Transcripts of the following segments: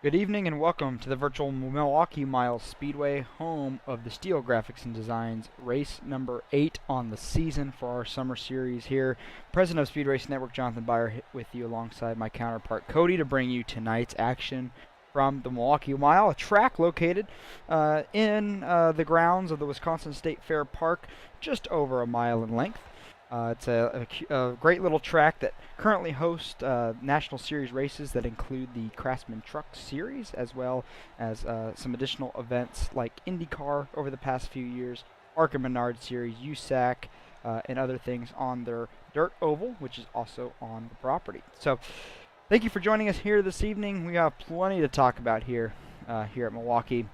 Good evening and welcome to the virtual Milwaukee Mile Speedway, home of the Steel Graphics and Designs, race number 8 on the season for our summer series here. President of Speed Race Network, Jonathan Byer, with you alongside my counterpart Cody to bring you tonight's action from the Milwaukee Mile, a track located in the grounds of the Wisconsin State Fair Park, just over a mile in length. It's a great little track that currently hosts National Series races that include the Craftsman Truck Series, as well as some additional events like IndyCar over the past few years, Arca Menard Series, USAC, and other things on their dirt oval, which is also on the property. So thank you for joining us here this evening. We have plenty to talk about here at Milwaukee.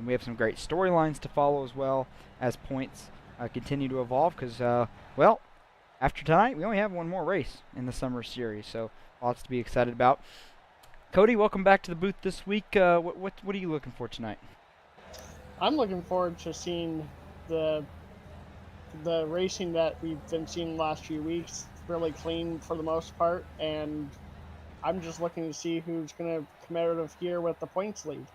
We have some great storylines to follow as well as points continue to evolve because, well, after tonight, we only have one more race in the summer series, so lots to be excited about. Cody, welcome back to the booth this week. What are you looking for tonight? I'm looking forward to seeing the racing that we've been seeing the last few weeks. Really clean for the most part, and I'm just looking to see who's going to come out of here with the points lead.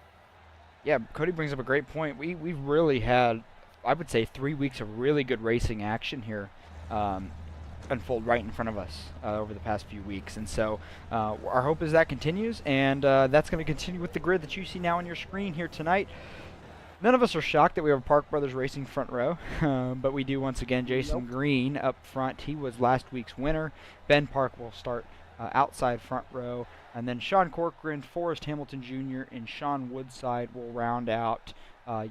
Yeah, Cody brings up a great point. We've really had, I would say, 3 weeks of really good racing action here. Unfold right in front of us over the past few weeks, and so our hope is that continues, and that's going to continue with the grid that you see now on your screen here tonight. None of us are shocked that we have a Park Brothers Racing front row, but we do once again. Jason Green up front. He was last week's winner. Ben Park will start outside front row, and then Sean Corcoran, Forrest Hamilton Jr., and Sean Woodside will round out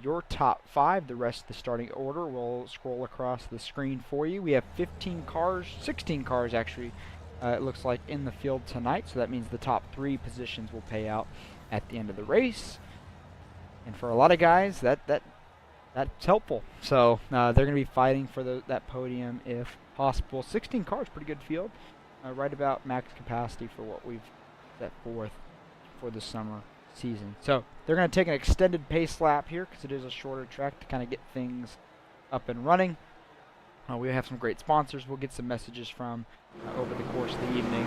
your top 5. The rest of the starting order will scroll across the screen for you. We have 16 cars actually, it looks like, in the field tonight, so that means the top 3 positions will pay out at the end of the race. And for a lot of guys, that's helpful. So they're going to be fighting for that podium if possible. 16 cars, pretty good field, right about max capacity for what we've set forth for the summer season. So they're going to take an extended pace lap here because it is a shorter track to kind of get things up and running. We have some great sponsors we'll get some messages from over the course of the evening.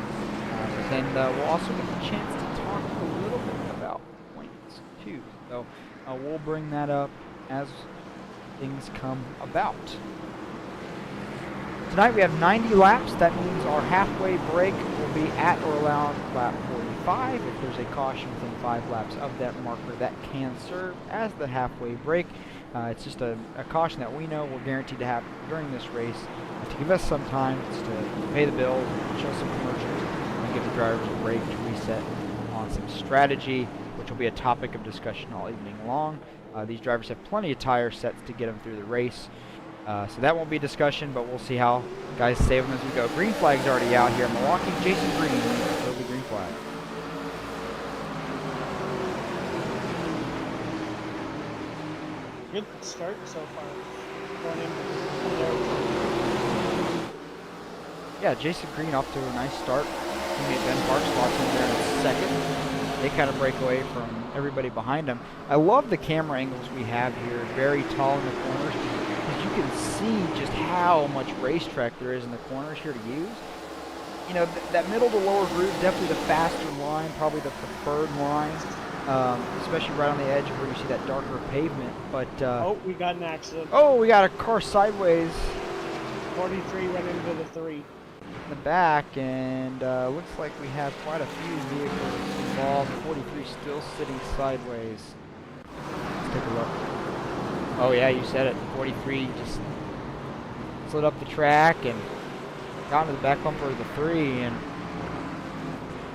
But then we'll also get the chance to talk a little bit about points too. So we'll bring that up as things come about. Tonight we have 90 laps. That means our halfway break will be at or around lap 45. If there's a caution within 5 laps of that marker, that can serve as the halfway break. It's just a caution that we know we're guaranteed to have during this race to give us some time to pay the bills, show some commercials, and give the drivers a break to reset on some strategy, which will be a topic of discussion all evening long. These drivers have plenty of tire sets to get them through the race. So that won't be a discussion, but we'll see how guys save them as we go. Green flag's already out here in Milwaukee. Jason Green with the green flag. Good start so far. Yeah, Jason Green off to a nice start. Teammate Ben Park slots in there in second. They kind of break away from everybody behind them. I love the camera angles we have here. Very tall in the corners. You can see just how much racetrack there is in the corners here to use. You know, that middle to lower groove, definitely the faster line, probably the preferred line, especially right on the edge where you see that darker pavement. But oh, we got an accident. Oh, we got a car sideways. 43 went into the 3. In the back, and looks like we have quite a few vehicles involved. 43 still sitting sideways. Let's take a look. Oh yeah, you said it. 43 just slid up the track and got into the back bumper of the 3 and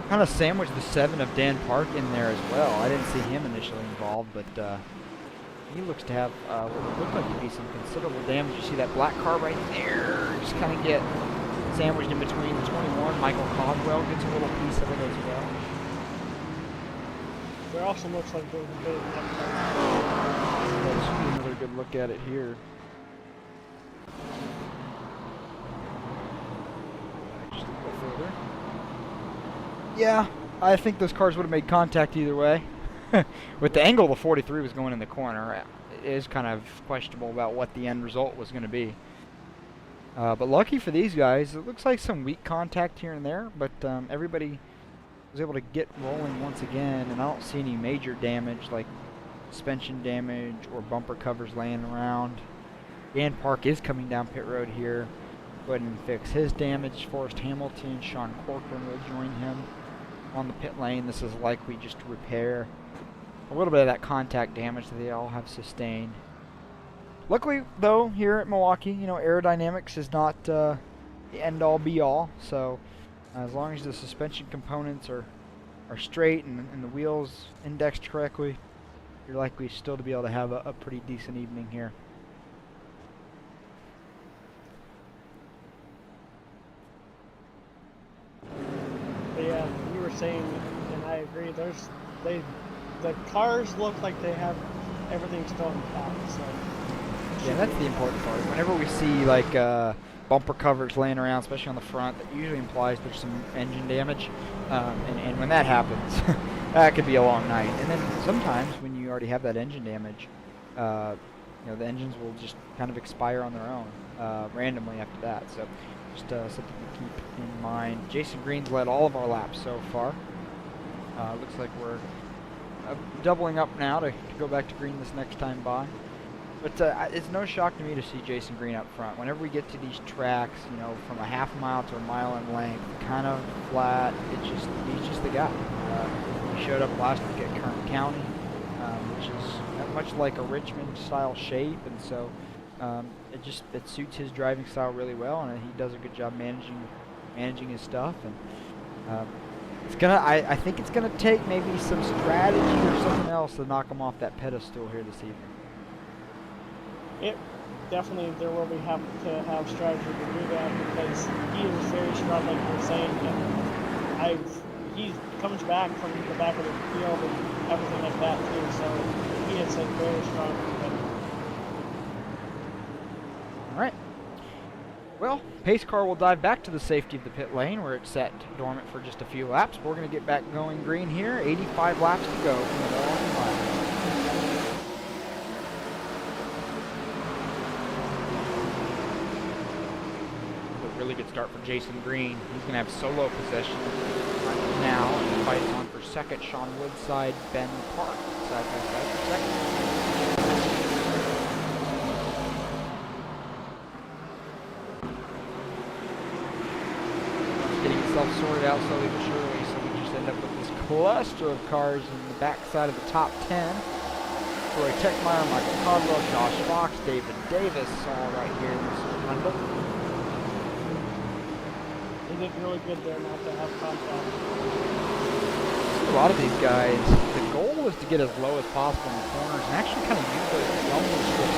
kind of sandwiched the 7 of Dan Park in there as well. I didn't see him initially involved, but he looks to have what looked like to be some considerable damage. You see that black car right there? Just kind of get sandwiched in between the 21. Michael Caldwell gets a little piece of it as well. There also looks like there's a bit of Let's see another good look at it here. Just a little further. Yeah, I think those cars would have made contact either way. With the angle the 43 was going in the corner, it is kind of questionable about what the end result was going to be. But lucky for these guys, it looks like some weak contact here and there, but everybody was able to get rolling once again, and I don't see any major damage like suspension damage or bumper covers laying around. Dan Park is coming down pit road here. Go ahead and fix his damage. Forrest Hamilton, Sean Corcoran will join him on the pit lane. This is likely just to repair a little bit of that contact damage that they all have sustained. Luckily, though, here at Milwaukee, you know, aerodynamics is not the end-all be-all. So as long as the suspension components are straight and the wheels indexed correctly, you're likely still to be able to have a pretty decent evening here. But yeah, you were saying, and I agree. The cars look like they have everything still intact. So yeah, that's the important part. Whenever we see like bumper covers laying around, especially on the front, that usually implies there's some engine damage. And when that happens, that could be a long night. And then sometimes when you already have that engine damage, you know, the engines will just kind of expire on their own randomly after that. So just something to keep in mind. Jason Green's led all of our laps so far. Looks like we're doubling up now to go back to green this next time by. But it's no shock to me to see Jason Green up front. Whenever we get to these tracks, you know, from a half mile to a mile in length, kind of flat, he's just the guy. He showed up last week at Kern County, which is much like a Richmond-style shape, and so it suits his driving style really well, and he does a good job managing his stuff. And I think it's gonna take maybe some strategy or something else to knock him off that pedestal here this evening. it definitely there will be have to have strategy to do that, because he is very strong, like you're saying, and he comes back from the back of the field and everything like that too. So he is a very strong competitor. All right. Well, pace car will dive back to the safety of the pit lane where it's set dormant for just a few laps. We're going to get back going green here. 85 laps to go from the Milwaukee line. A really good start for Jason Green. He's going to have solo possession right now. The fight is on for second. Sean Woodside, Ben Park, side by side for second. Sorted out slowly but surely, so we just end up with this cluster of cars in the backside of the top 10. Troy Techmeyer, Michael Caldwell, Josh Fox, David Davis, all right here in this bundle. They did really good there not to have contact. A lot of these guys, the goal is to get as low as possible in the corners and actually kind of use those rumble strips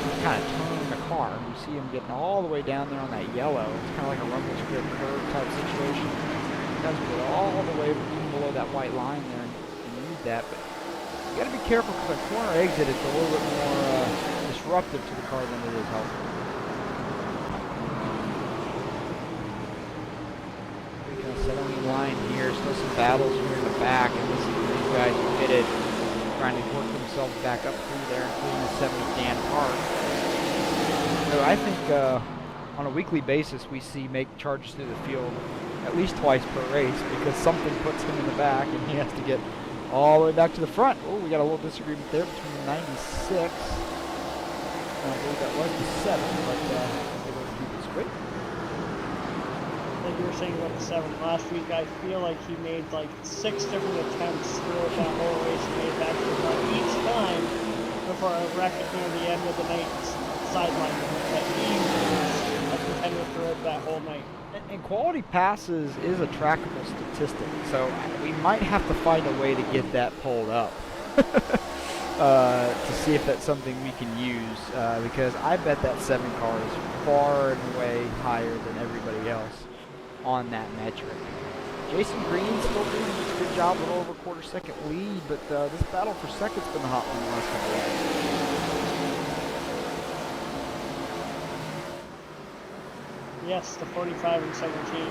to kind of turn the car. You see him getting all the way down there on that yellow. It's kind of like a rumble strip curve type situation. You guys will get all the way below that white line there and use that. But you got to be careful because the corner exit is a little bit more disruptive to the car than it is helpful. Settling line here, still some battles here in the back, and these guys are pitted, trying to work themselves back up through there, including the 70 Dan Park. So I think on a weekly basis we make charges through the field at least twice per race, because something puts him in the back and he has to get all the way back to the front. Oh, we got a little disagreement there between the 96, I believe that was the 7, but we're going to keep it straight. Like you were saying about the 7 last week, I feel like he made like 6 different attempts throughout that whole race and made back to the front each time before a wreck near the end of the night sideline. That he was a contender throughout that whole night. And quality passes is a trackable statistic, so we might have to find a way to get that pulled up to see if that's something we can use, because I bet that 7 car is far and way higher than everybody else on that metric. Jason Green still doing a good job with over a quarter-second lead, but this battle for second's been the hot one the last couple of days. Yes, the 45 and 17.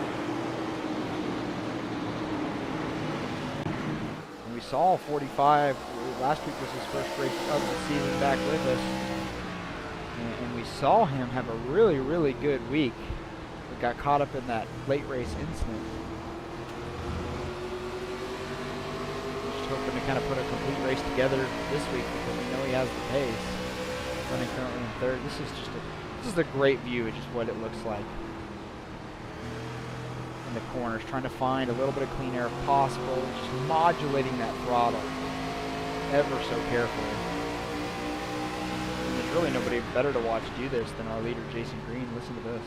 And we saw 45, last week was his first race of the season back with us, and we saw him have a really, really good week. Got caught up in that late race incident. hoping to kind of put a complete race together this week because we know he has the pace. Running currently in third. This is a great view of just what it looks like in the corners, trying to find a little bit of clean air if possible, just modulating that throttle ever so carefully. And there's really nobody better to watch do this than our leader, Jason Green. Listen to this.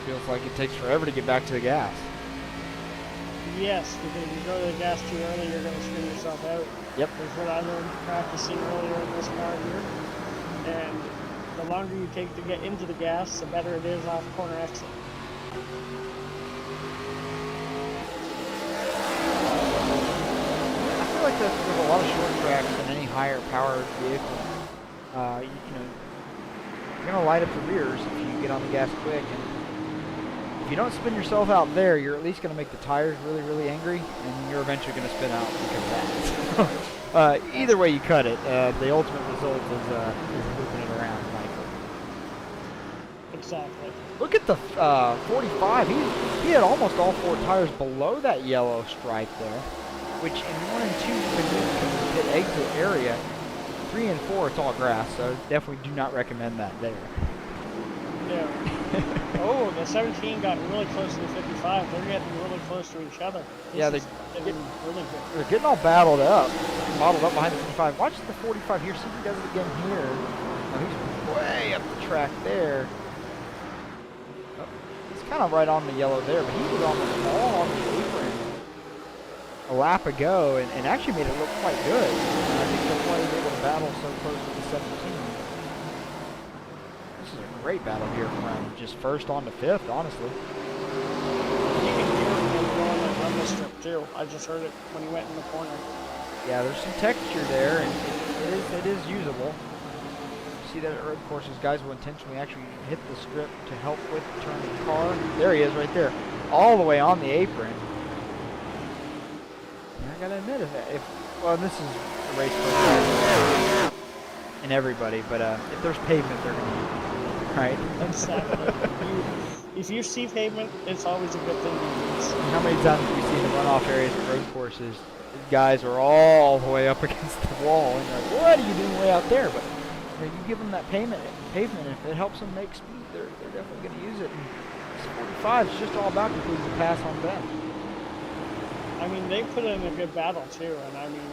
Feels like it takes forever to get back to the gas. Yes, because if you go to the gas too early, you're going to screw yourself out. Yep. That's what I learned practicing earlier in this car here. And the longer you take to get into the gas, the better it is off corner exit. I feel like there's a lot of short tracks in any higher powered vehicle. You know, you're going to light up the rears if you get on the gas quick. And if you don't spin yourself out there, you're at least going to make the tires really, really angry, and you're eventually going to spin out because of that. Either way you cut it, the ultimate result is looping it around nicely. Exactly. Look at the 45. He had almost all 4 tires below that yellow stripe there, which in 1 and 2 in the pit exit area, 3 and 4 it's all grass, so definitely do not recommend that there. Yeah. Oh, the 17 got really close to the 55. They're getting really close to each other. Yeah, they're really good. They're getting all bottled up behind the 55. Watch the 45 here. See if he does it again here. Oh, he's way up the track there. Oh, he's kind of right on the yellow there, but he was almost all on the apron a lap ago and actually made it look quite good. I think that's why he was able to battle so close to the 17. Great battle here from just first on to 5th, honestly. You can hear him going on the strip too. I just heard it when he went in the corner. Yeah, there's some texture there, and it is usable. See that at road courses, guys will intentionally actually hit the strip to help with the turning car. There he is right there, all the way on the apron. And I gotta admit, well, this is a race for and everybody, but if there's pavement, they're gonna use it. Right. Exactly. If you see pavement, it's always a good thing to use. How many times have we seen the runoff areas at road courses? These guys are all the way up against the wall, and you're like, what are you doing way out there? But you know, you give them that pavement, if it helps them make speed, they're definitely going to use it. And this 45 is just all about completing the pass on them. I mean, they put in a good battle too, and I mean,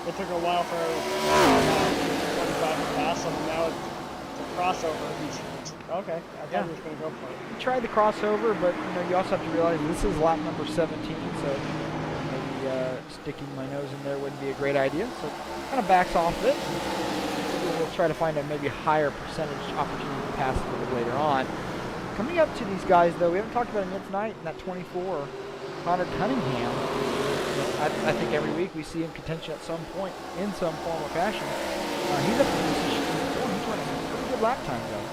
it took a while for 45 to pass them, and now it's crossover. Okay, I thought he was going to go for it. He tried the crossover, but you know you also have to realize this is lap number 17, so maybe sticking my nose in there wouldn't be a great idea. So kind of backs off it. We'll try to find a maybe higher percentage opportunity to pass a little bit later on. Coming up to these guys though, we haven't talked about him yet tonight. In that 24, Connor Cunningham. I think every week we see him contention at some point in some form or fashion. He's up in position 4. He's running pretty good lap times out there.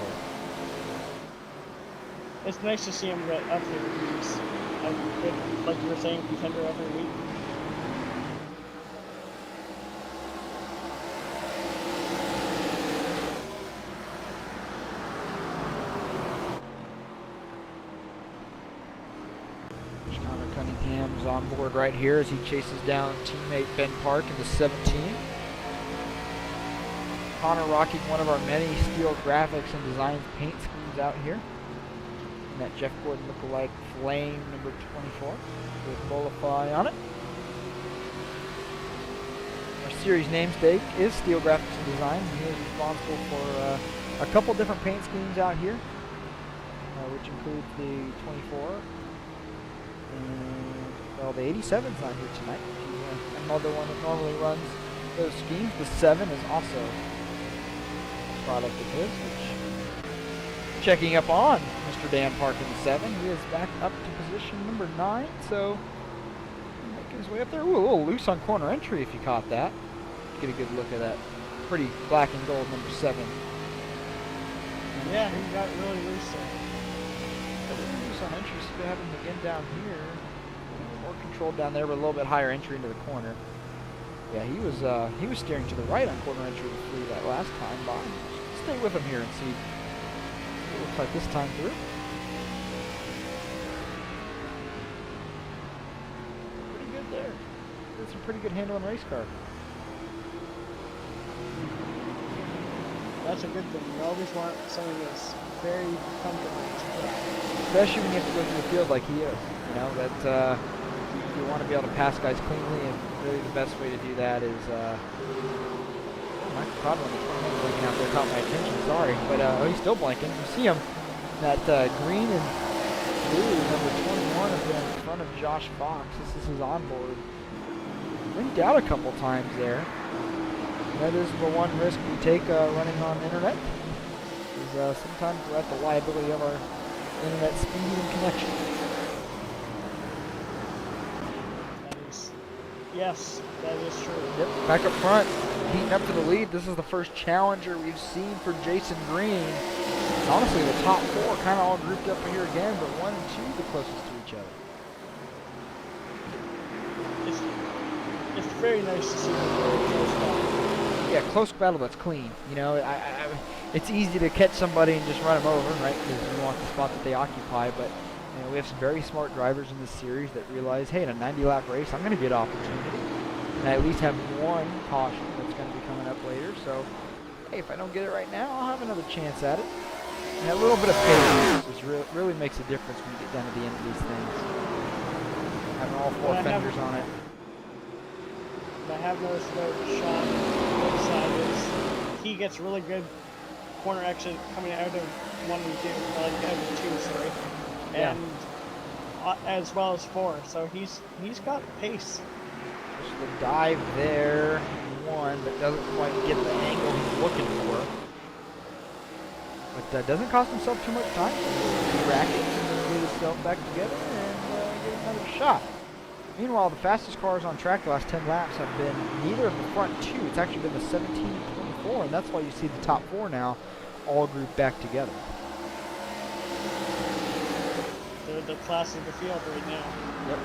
It's nice to see him get up here. He's a good, like you were saying, contender every week. Connor Cunningham's on board right here as he chases down teammate Ben Park in the 17. Connor rocking one of our many Steel Graphics and Designs paint schemes out here. And that Jeff Gordon lookalike Flame number 24 with Bolify on it. Our series namesake is Steel Graphics and Designs, and he is responsible for a couple different paint schemes out here, which include the 24. And, well, the 87's not here tonight. She's another one that normally runs those schemes. The 7 is also a product of his, which checking up on Mr. Dan Park in the 7. He is back up to position number 9, so making his way up there. Ooh, a little loose on corner entry if you caught that. Get a good look at that pretty black and gold number 7. Yeah, he got really loose there. Loose on entry, so they have him again down here. More controlled down there, but a little bit higher entry into the corner. Yeah, he was steering to the right on corner entry through that last time, but stay with him here and see what it looks like this time through. Pretty good there. That's a pretty good handle on race car. That's a good thing. You always want something that's very comfortable. Especially when you have to go through the field like he is. You know, that you want to be able to pass guys cleanly, and really the best way to do that is, Michael Codwell is blinking out there, caught my attention, sorry. But, oh, he's still blinking. You see him, that green and blue, number 21 up there in front of Josh Fox. This is his onboard. Winked out a couple times there. That is the one risk we take running on internet. Is sometimes we're at the liability of our internet speed and connection. Yes, that is true. Yep, back up front, heating up to the lead. This is the first challenger we've seen for Jason Green. Honestly, the top four kind of all grouped up here again, but 1 and 2 the closest to each other. It's very nice to see a very close battle. Yeah, close battle that's clean. You know, it's easy to catch somebody and just run them over, right? Because you want the spot that they occupy, but you know, we have some very smart drivers in this series that realize, hey, in a 90-lap race, I'm going to get opportunity. And I at least have one caution that's going to be coming up later. So, hey, if I don't get it right now, I'll have another chance at it. And a little bit of patience really makes a difference when you get down to the end of these things. Having all four fenders on it. I have noticed about Sean on the side is he gets really good corner exit coming out of 1 and 2, out of 2, sorry. Yeah. And as well as 4, so he's got pace. Just the dive there, one, but doesn't quite get the angle he's looking for. But doesn't cost himself too much time. He rack it, get himself back together, and get another shot. Meanwhile, the fastest cars on track the last 10 laps have been neither of the front two. It's actually been the 17 and 24, and that's why you see the top 4 now all grouped back together. They're the class of the field right now. Yep.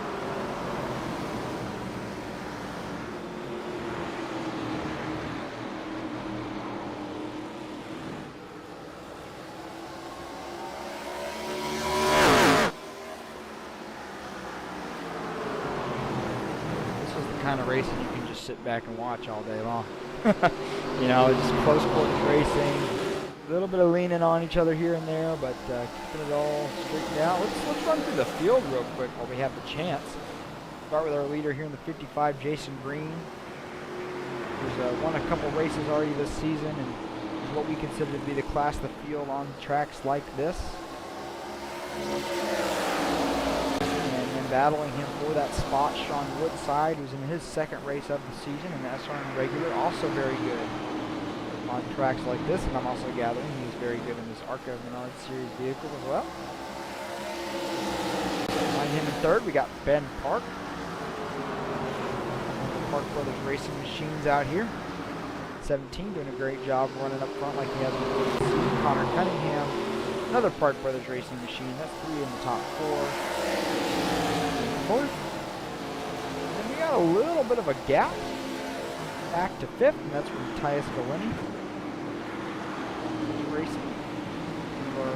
This is the kind of racing you can just sit back and watch all day long. You know, just close quarters racing. A little bit of leaning on each other here and there, but keeping it all straightened out. Let's run through the field real quick while we have the chance. Start with our leader here in the 55, Jason Green. He's won a couple races already this season, and is what we consider to be the class of the field on tracks like this. And then battling him for that spot, Sean Woodside, who's in his second race of the season, and SRM regular, also very good on tracks like this, and I'm also gathering he's very good in this ARCA Menard Series vehicle as well. Behind him in third, we got Ben Park. Park Brothers Racing Machines out here. 17, doing a great job running up front like he has been. Connor Cunningham, another Park Brothers Racing Machine. That's 3 in the top 4. Fourth. And then we got a little bit of a gap back to 5th, and that's from Tyus Galini. Racing for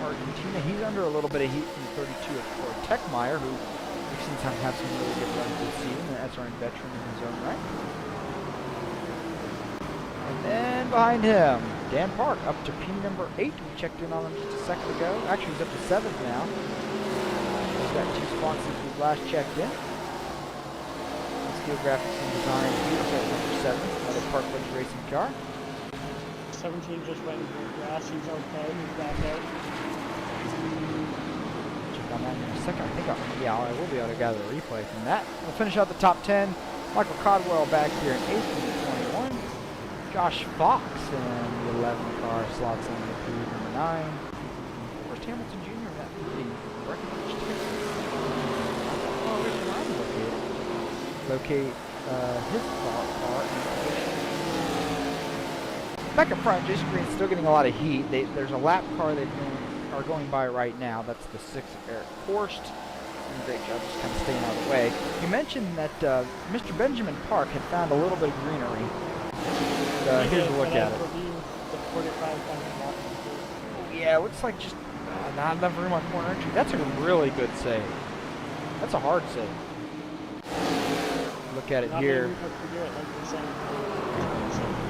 Argentina. He's under a little bit of heat from the 32 for Techmeyer, who we've seen have some really good runs this season, an SRN veteran in his own right. And then behind him, Dan Park up to P number 8. We checked in on him just a second ago. Actually, he's up to 7th now. He's got 2 spots since we last checked in. Steel Graphics and Design, he's at number 7, another Park Brothers Racing car. 17 just went into the grass. He's okay. He's back out. Check on that in a second. I think I will be able to gather a replay from that. We'll finish out the top 10. Michael Codwell back here in 8th and 21. Josh Fox in the 11 car slots in the P number 9. Where's Hamilton Jr. in that leading wreckage ticket? Oh, where's the line located? Locate his car in position. Back up front, Jason Green's still getting a lot of heat. There's a lap car they've been are going by right now. That's the 6th of Eric Horst. Doing a great job just kind of staying out of the way. You mentioned that Mr. Benjamin Park had found a little bit of greenery. Here's a look at it. Yeah, it looks like just not enough room on corner entry. That's a really good save. That's a hard save. Look at it here.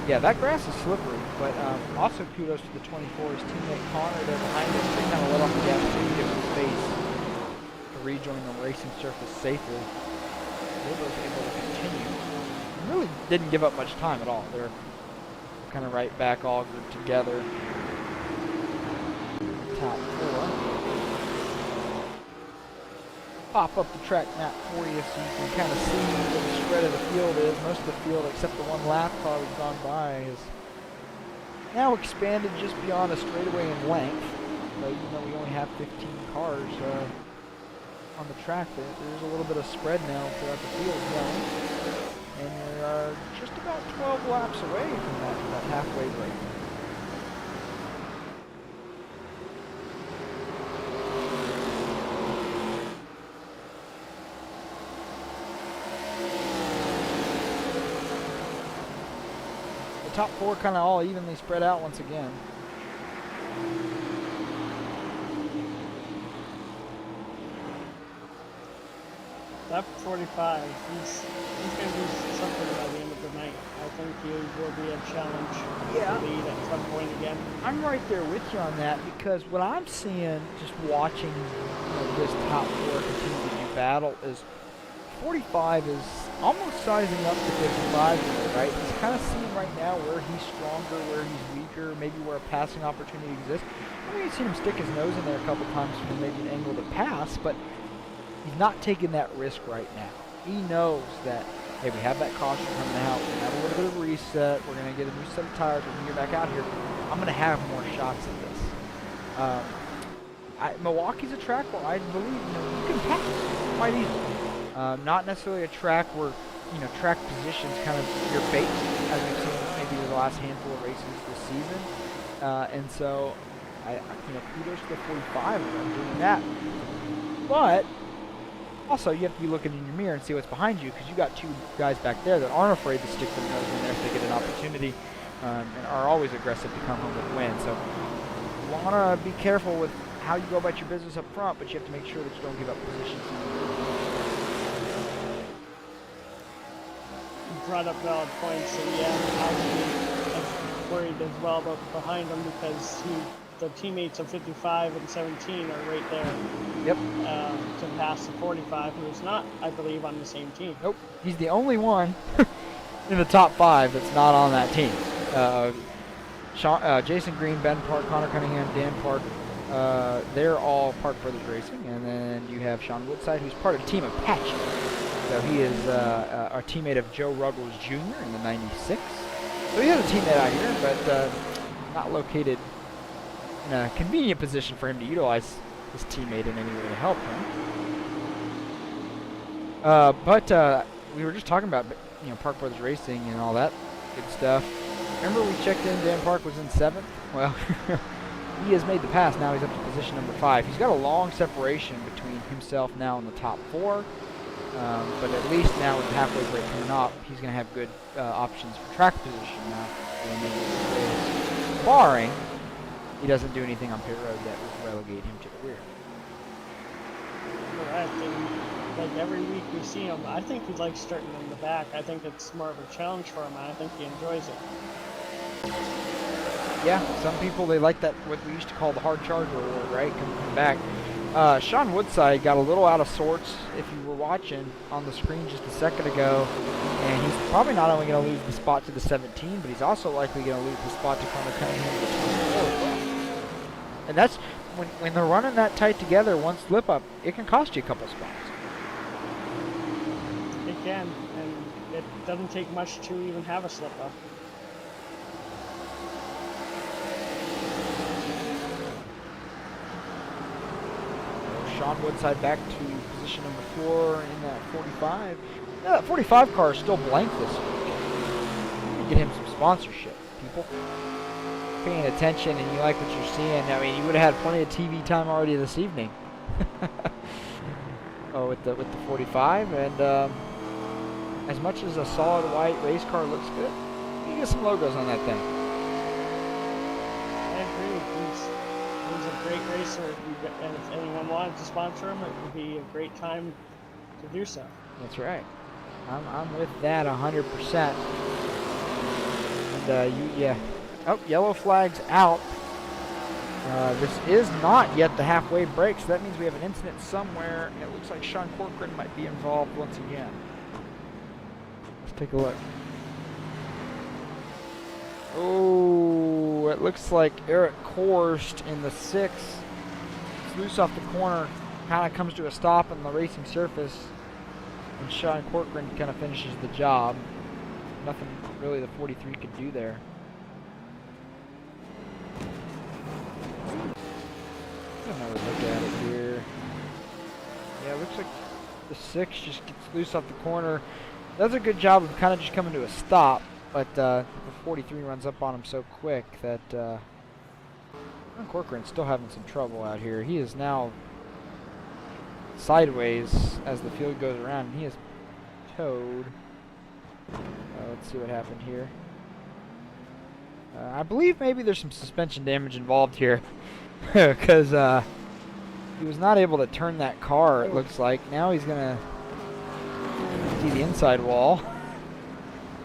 Yeah, that grass is slippery, but also kudos to the 24. His teammate Connor there behind us. They kind of let off the gas to give him space to rejoin the racing surface safely. They were able to continue. Really didn't give up much time at all. They're kind of right back all grouped together. Top 4. Pop up the track map for you so you can kind of see what the spread of the field is. Most of the field, except the one lap car we've gone by, is now expanded just beyond a straightaway in length. But even though we only have 15 cars on the track, there's a little bit of spread now throughout the field now. And we are just about 12 laps away from that halfway break. Top 4 kind of all evenly spread out once again. Lap 45, he's going to do something by the end of the night. I think he will be a challenge to lead at some point again. I'm right there with you on that because what I'm seeing just watching this top 4 continue to do battle is 45 is almost sizing up to 55, right? He's kind of seeing right now where he's stronger, where he's weaker, maybe where a passing opportunity exists. I mean, you've seen him stick his nose in there a couple times from maybe an angle to pass, but he's not taking that risk right now. He knows that, hey, we have that caution coming out, we're going to have a little bit of a reset, we're going to get a new set of tires, we're going to get back out here. I'm going to have more shots at this. Milwaukee's a track where I believe you can pass quite easily. Not necessarily a track where, track position's kind of your fate, as we've seen maybe the last handful of races this season. And so, kudos to the 45 for doing that. But, also, you have to be looking in your mirror and see what's behind you, because you got 2 guys back there that aren't afraid to stick their nose in there if they get an opportunity, and are always aggressive to come home with a win. So, you want to be careful with how you go about your business up front, but you have to make sure that you don't give up positions. Brought up valid points, and I'm worried as well about behind him because the teammates of 55 and 17 are right there. Yep. To pass the 45, who's not, I believe, on the same team. Nope. He's the only one in the top 5 that's not on that team. Jason Green, Ben Park, Connor Cunningham, Dan Park, they're all Park Brothers Racing, and then you have Sean Woodside, who's part of Team Apache. So he is a teammate of Joe Ruggles Jr. in the 96. So he has a teammate out here, but not located in a convenient position for him to utilize his teammate in any way to help him. But we were just talking about Park Brothers Racing and all that good stuff. Remember we checked in, Dan Park was in 7th? Well, he has made the pass. Now he's up to position number 5. He's got a long separation between himself now and the top 4. But at least now with the halfway break coming up, he's going to have good options for track position now. Barring he doesn't do anything on pit road that would relegate him to the rear. Correct, and like every week we see him, I think he likes starting in the back. I think it's more of a challenge for him, and I think he enjoys it. Yeah, some people, they like that, what we used to call the hard charger award, right? Coming back. Sean Woodside got a little out of sorts, if you were watching on the screen just a second ago, and he's probably not only going to lose the spot to the 17, but he's also likely going to lose the spot to Connor Cunningham to the 24. And that's, when they're running that tight together, one slip up, it can cost you a couple spots. It can, and it doesn't take much to even have a slip up. Sean Woodside back to position number 4 in that 45. Yeah, that 45 car is still blank this week. Get him some sponsorship, people. paying attention and you like what you're seeing, I mean, you would have had plenty of TV time already this evening. Oh, with the 45, and as much as a solid white race car looks good, you get some logos on that thing. I agree. He's a great racer, and if anyone wanted to sponsor him, it would be a great time to do so. That's right. I'm with that 100%. And yeah. Oh, yellow flag's out. This is not yet the halfway break, so that means we have an incident somewhere. It looks like Sean Corcoran might be involved once again. Let's take a look. Oh, it looks like Eric Korst in the 6. It's loose off the corner, kind of comes to a stop on the racing surface, and Sean Corcoran kind of finishes the job. Nothing really the 43 could do there. Another look at it here. Yeah, it looks like the 6 just gets loose off the corner. Does a good job of kind of just coming to a stop, but the 43 runs up on him so quick that Corcoran's still having some trouble out here. He is now sideways as the field goes around, and he is towed. Let's see what happened here. I believe maybe there's some suspension damage involved here. Because he was not able to turn that car, it looks like. Now he's going to see the inside wall.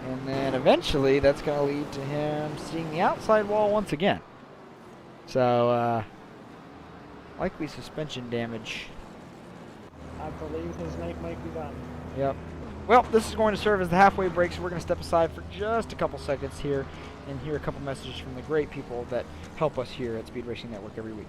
And then eventually that's going to lead to him seeing the outside wall once again. So, likely suspension damage. I believe his night might be done. Yep. Well, this is going to serve as the halfway break, so we're going to step aside for just a couple seconds here and hear a couple messages from the great people that help us here at Speed Racing Network every week.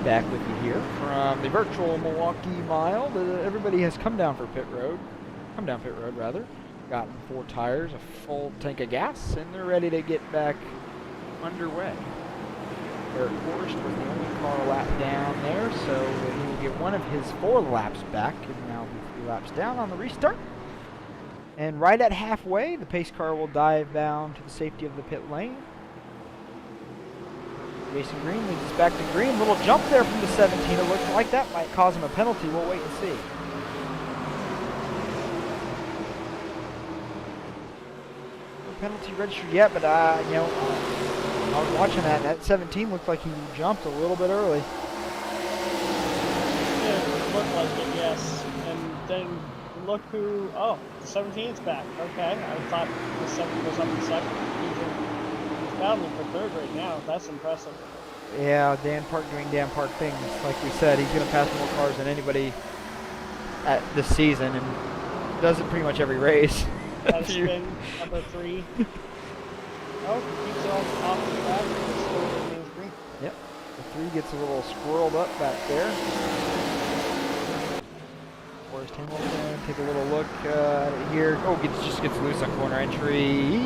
Back with you here from the virtual Milwaukee mile. Everybody has come down pit road, rather. Gotten 4 tires, a full tank of gas, and they're ready to get back underway. Eric Forrest was the only car lap down there, so he will get one of his 4 laps back, and now 3 laps down on the restart. And right at halfway, the pace car will dive down to the safety of the pit lane. Jason Green leads us back to green. Little jump there from the 17. It looks like that might cause him a penalty. We'll wait and see. No penalty registered yet, but you know, I was watching that, and that 17 looked like he jumped a little bit early. Yeah, it looked like it, yes. And then look who, oh, the 17's back. Okay, I thought the 7 was up in second. He's battling for third right now. That's impressive. Yeah, Dan Park doing Dan Park things. Like we said, he's going to pass more cars than anybody at this season, and does it pretty much every race. That spin, number 3. Oh, keeps it off the track. Still remains green. Yep. The 3 gets a little squirreled up back there. Forrest Hamilton, take a little look at it here. Oh, just gets loose on corner entry.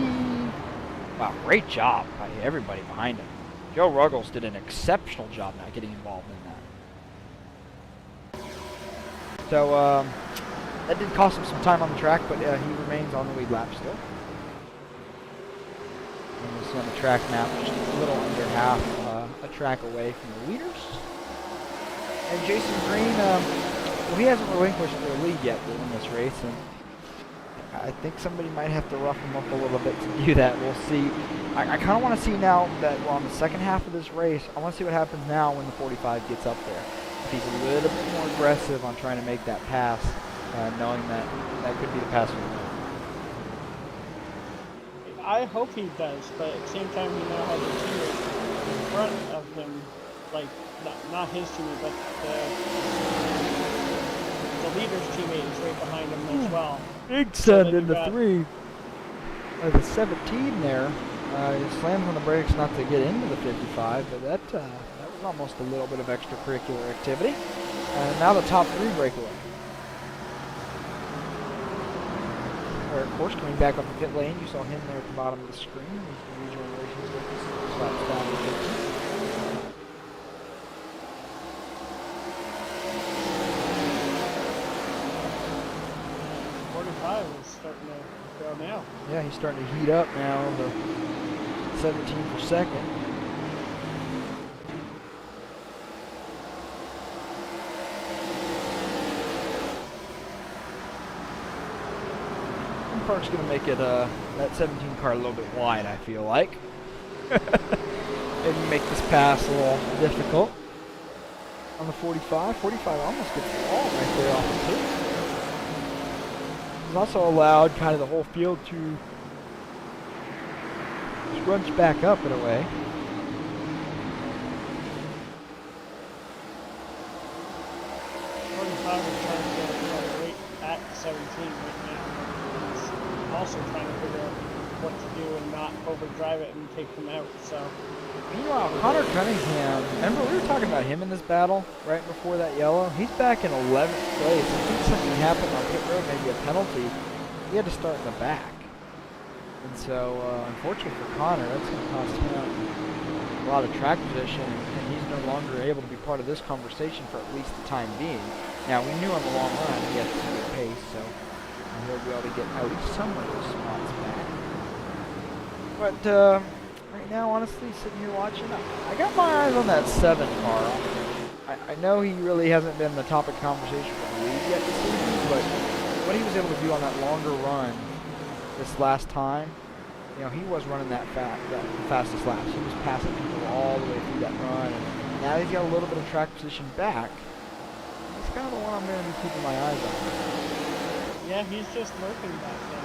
Wow, great job by everybody behind him. Joe Ruggles did an exceptional job not getting involved in that. So, that did cost him some time on the track, but he remains on the lead lap still. And you'll see on the track map, just a little under half a track away from the leaders. And Jason Green, well, he hasn't relinquished their lead yet in this race, and I think somebody might have to rough him up a little bit to do that. We'll see. I kind of want to see now that we're on the second half of this race, I want to see what happens now when the 45 gets up there. If he's a little bit more aggressive on trying to make that pass, knowing that that could be the pass for the win. I hope he does, but at the same time, he now has a teammate in front of him, like, not his teammate, but the leader's teammate is right behind him as well. Big send into 3. The 17 there, he slams on the brakes not to get into the 55, but that was almost a little bit of extracurricular activity. And now the top 3 breakaway. Of course, coming back up the pit lane, you saw him there at the bottom of the screen. He's the regional relations with slaps down to 15. 45 is starting to go now. Yeah, he's starting to heat up now. The 17 for second. Park's going to make it that 17 car a little bit wide, I feel like. Maybe make this pass a little difficult. On the 45, 45 almost gets the wall right there off the tip. He's also allowed kind of the whole field to scrunch back up in a way. At 17 right now. He's also trying to figure out what to do and not overdrive it and take him out. So, meanwhile, Connor Cunningham, remember we were talking about him in this battle right before that yellow? He's back in 11th place. I think something happened on pit road, maybe a penalty. He had to start in the back. And so, unfortunately for Connor, that's going to cost him a lot of track position, and he's no longer able to be part of this conversation for at least the time being. Now, we knew on the long run he had some good pace, so he'll be able to get out some of those spots back. But right now, honestly, sitting here watching, I got my eyes on that 7 car. I know he really hasn't been the topic of conversation for the league yet this season, but what he was able to do on that longer run this last time, you know, he was running that fastest laps. He was passing people all the way through that run, and now he's got a little bit of track position back. He's kind of the one I'm going to be keeping my eyes on. yeah, he's just lurking back there.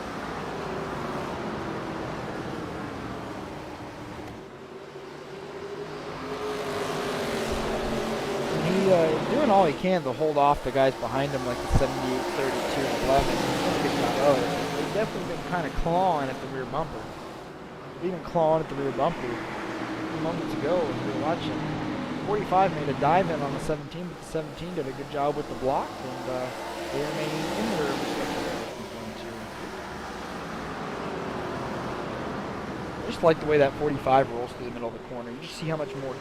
He's doing all he can to hold off the guys behind him, like the 78, 32, and 11. He's doing a good job of it. They've definitely been kind of clawing at the rear bumper. Even clawing at the rear bumper a few moments ago as we were watching. 45 made a dive in on the 17, but the 17 did a good job with the block, and they remain in their respective positions 1, 2, and 3. I just like the way that 45 rolls through the middle of the corner. You just see how much more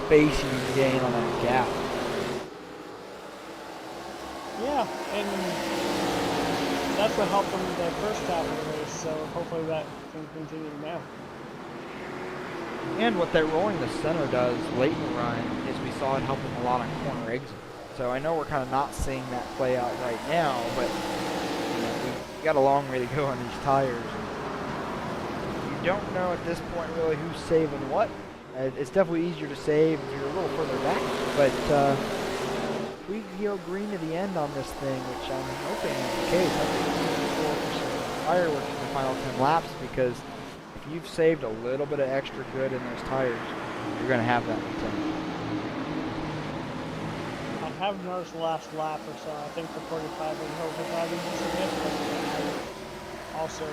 space you need to gain on that gap. Yeah, and that's what helped him the first half of the race, so hopefully that can continue now. And what that rolling the center does late in the run is we saw it help him a lot on corner exit. So I know we're kind of not seeing that play out right now, but you know, we got a long way to go on these tires. And you don't know at this point really who's saving what. It's definitely easier to save if you're a little further back, but if we go green to the end on this thing, which I'm hoping is the case, I think we're going for some fireworks in the final 10 laps, because if you've saved a little bit of extra good in those tires, you're going to have that potential. I have noticed the last lap or so, I think the 45 is overdriving significantly. I also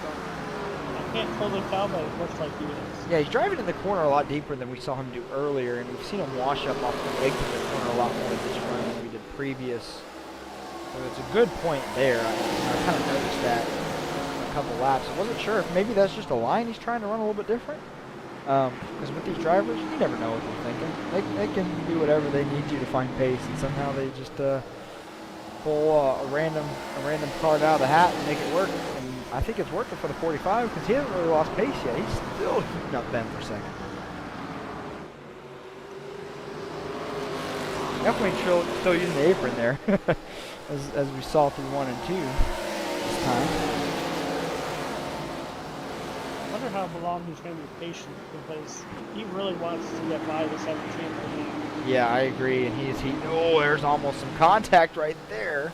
I can't totally tell, but it looks like he is. Yeah, he's driving in the corner a lot deeper than we saw him do earlier, and we've seen him wash up off the exit of the corner a lot more this run than we did previous. So it's a good point there. I kind of noticed that in a couple laps. I wasn't sure if maybe that's just a line he's trying to run a little bit different. Because with these drivers, you never know what they're thinking. They can do whatever they need to find pace, and somehow they just pull a random card out of the hat and make it work. And I think it's worth it for the 45 because he hasn't really lost pace yet. He's still heating up Ben for second. Definitely still using the apron there, as we saw through 1 and 2 this time. I wonder how long he's going to be patient, because he really wants to get by the 17 right now. Yeah, I agree, and he's heating. Oh, there's almost some contact right there.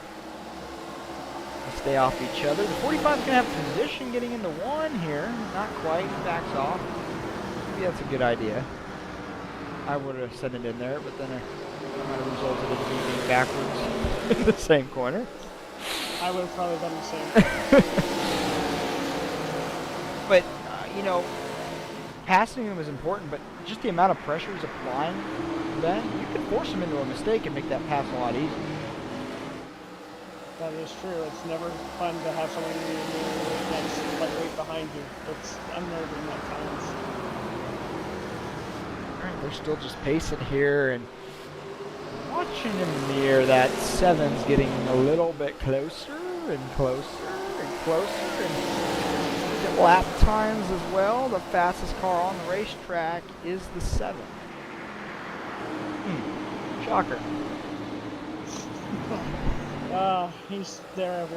They stay off each other. The 45 is going to have position getting into 1 here. Not quite. He backs off. Maybe that's a good idea. I would have sent it in there, but then it might have resulted in me being backwards in the same corner. I would have probably done the same. But, you know, passing him is important, but just the amount of pressure he's applying, Ben, you can force him into a mistake and make that pass a lot easier. That is true. It's never fun to have someone that's like right behind you. It's unnerving at times. Alright, they're still just pacing here and watching him near that 7's getting a little bit closer and closer and closer. And lap times as well. The fastest car on the racetrack is the 7. Shocker. He's there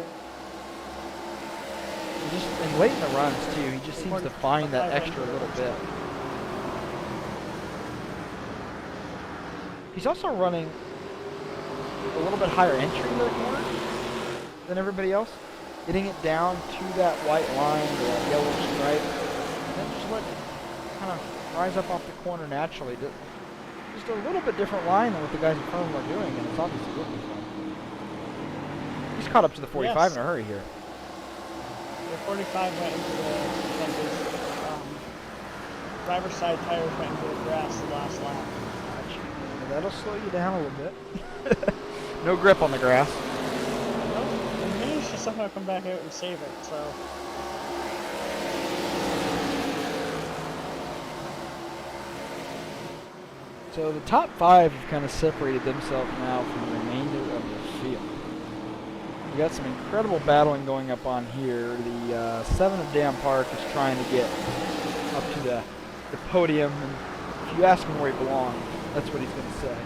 And late in the runs too, he just seems to find that extra little bit. He's also running a little bit higher entry in the corner than everybody else, getting it down to that white line, or that yellow stripe, and then just let it kind of rise up off the corner naturally. Just a little bit different line than what the guys in front of him are doing, and it's obviously working for him. He's caught up to the 45 in a hurry here. The 45 went into the driver's side tires went into the grass the last lap. That'll slow you down a little bit. No grip on the grass. Nope. And he managed to somehow come back out and save it, so. So the top 5 have kind of separated themselves now from the remainder of the field. We got some incredible battling going up on here. The 7 of Dam Park is trying to get up to the podium, and if you ask him where he belongs, that's what he's going to say.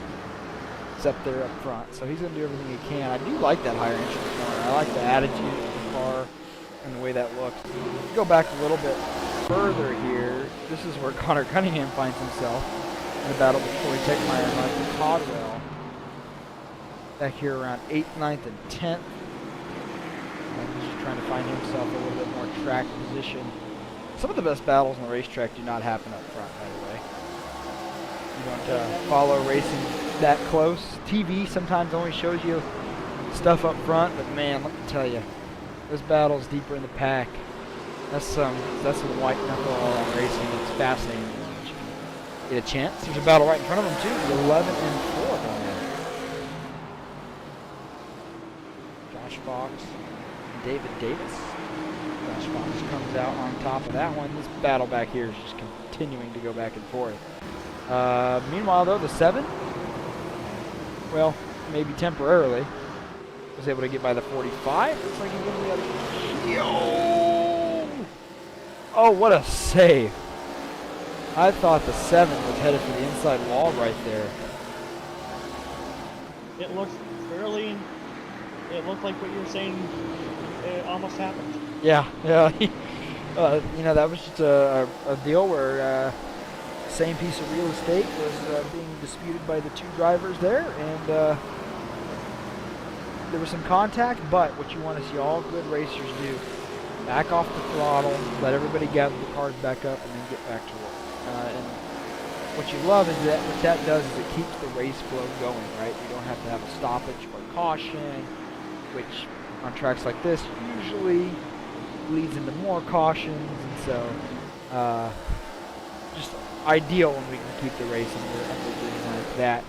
He's up there up front, so he's going to do everything he can. I do like that higher entry corner. I like the attitude of the car and the way that looks. Go back a little bit further here. This is where Connor Cunningham finds himself in a battle with Corey Techmeyer and Michael Codwell. Back here around 8th, 9th, and 10th. He's just trying to find himself a little bit more track position. Some of the best battles on the racetrack do not happen up front, by the way. You don't follow racing that close. TV sometimes only shows you stuff up front, but man, let me tell you, those battles deeper in the pack, that's some white knuckle all racing. It's fascinating to watch. Get a chance. There's a battle right in front of them too. The 11 and 4 going in. Josh Fox, and David Davis. Josh Fox comes out on top of that one. This battle back here is just continuing to go back and forth. Meanwhile, though, the 7, well, maybe temporarily, was able to get by the 45. Looks like he's going to be able to... Yo! Oh, what a save. I thought the 7 was headed for the inside wall right there. It looked like what you were saying, it almost happened. Yeah. You know, that was just a deal where same piece of real estate was being disputed by the 2 drivers there, and there was some contact, but what you want to see all good racers do, back off the throttle, let everybody gather the cars back up, and then get back to work. And what you love is that what that does is it keeps the race flow going, right? You don't have to have a stoppage or caution, which on tracks like this usually leads into more cautions, and so just ideal when we can keep the race under doing like that.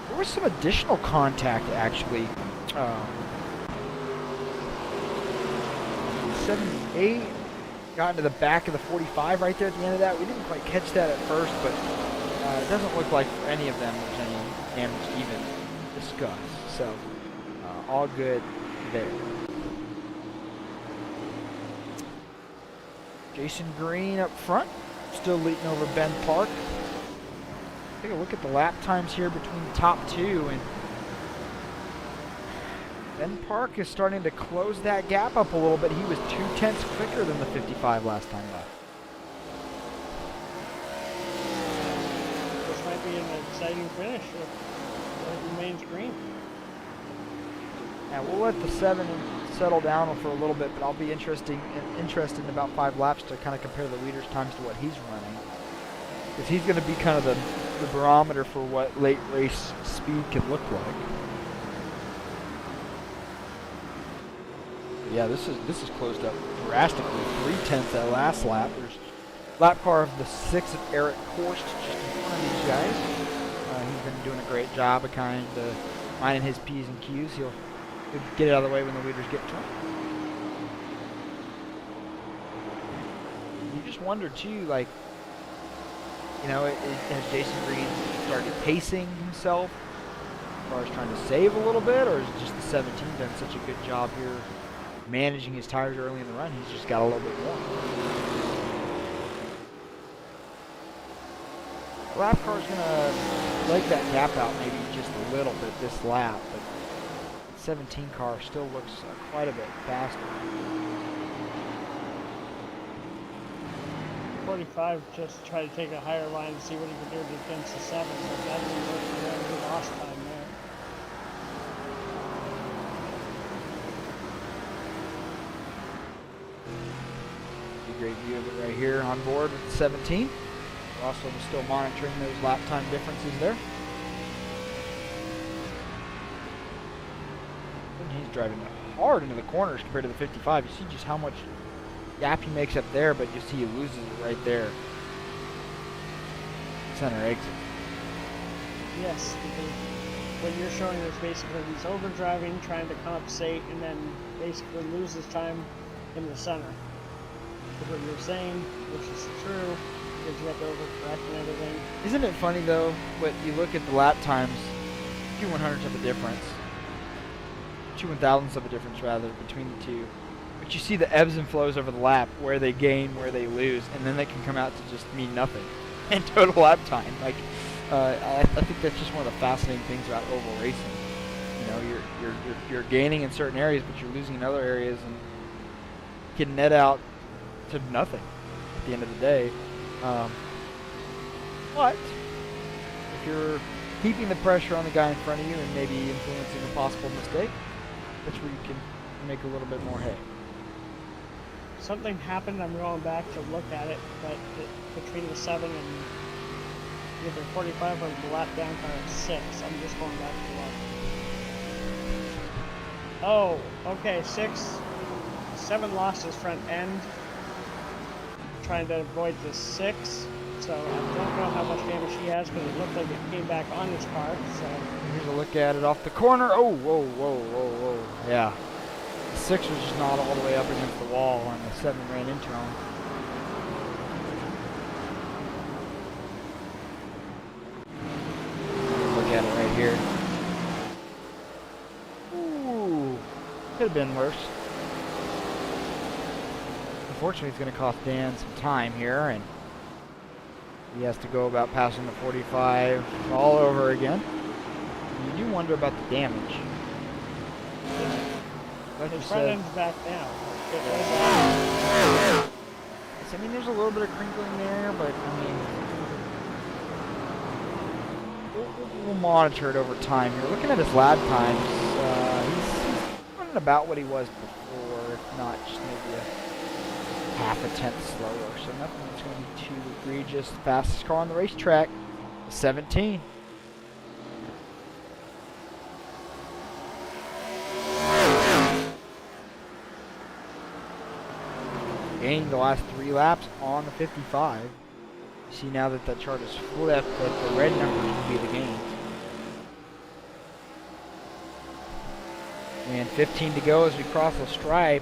There was some additional contact actually. 78 got into the back of the 45 right there at the end of that. We didn't quite catch that at first, but it doesn't look like for any of them there's any damage to even discuss. So all good there. Jason Green up front, still leading over Ben Park. Take a look at the lap times here between the top two, and Ben Park is starting to close that gap up a little bit. He was 0.2 quicker than the 55 last time left. This might be an exciting finish if it remains green. Now we'll let the 7 settle down for a little bit, but I'll be interested in about 5 laps to kind of compare the leader's times to what he's running. Because he's going to be kind of the barometer for what late race speed can look like. But yeah, this is closed up drastically. 0.3 that last lap. There's lap car of the 6 of Eric Korst just in front of these guys. He's been doing a great job of kind of minding his P's and Q's. He'll get it out of the way when the leaders get to him. You just wonder too, like, you know, has Jason Green started pacing himself as far as trying to save a little bit, or is it just the 17 done such a good job here managing his tires early in the run? He's just got a little bit more. The lap car's gonna leg that gap out maybe just a little bit this lap, but 17 car still looks quite a bit faster. 45 just try to take a higher line to see what he could do against the 7, but that didn't work for him. He lost time there. A great view of it right here on board with the 17. We're also still monitoring those lap time differences there. He's driving hard into the corners compared to the 55. You see just how much gap he makes up there, but you see he loses it right there. Center exit. Yes, because what you're showing is basically he's overdriving, trying to compensate, and then basically loses time in the center. Because what you're saying, which is true, because you have to overcorrect and everything. Isn't it funny though, when you look at the lap times, 2/100ths of a difference. 2/1000ths of a difference rather between the two, but you see the ebbs and flows over the lap, where they gain, where they lose, and then they can come out to just mean nothing in total lap time. Like I think that's just one of the fascinating things about oval racing. You know, you're gaining in certain areas, but you're losing in other areas, and can net out to nothing at the end of the day. But if you're keeping the pressure on the guy in front of you and maybe influencing a possible mistake, that's where you can make a little bit more hay. Something happened, I'm going back to look at it, but between the 7 and either 45 or the lap down car at 6, I'm just going back to look. Oh, okay, 7 lost his front end, trying to avoid the 6, so I don't know how much damage he has, because it looked like it came back on his car, so. Here's a look at it off the corner. Oh, whoa, whoa, whoa, whoa. Yeah. The 6 was just not all the way up against the wall, and the 7 ran into him. Look at it right here. Ooh. Could have been worse. Unfortunately, it's going to cost Dan some time here, and he has to go about passing the 45 all over again. You do wonder about the damage. Like his front end's back now. I mean, there's a little bit of crinkling there, but I mean, we'll monitor it over time here. Looking at his lap times, he's running about what he was before, if not just maybe a half a tenth slower. So nothing that's going to be too egregious. The fastest car on the racetrack, 17. Gaining the last 3 laps on the 55. You see now that the chart is flipped, that the red numbers will be the gains. And 15 to go as we cross the stripe.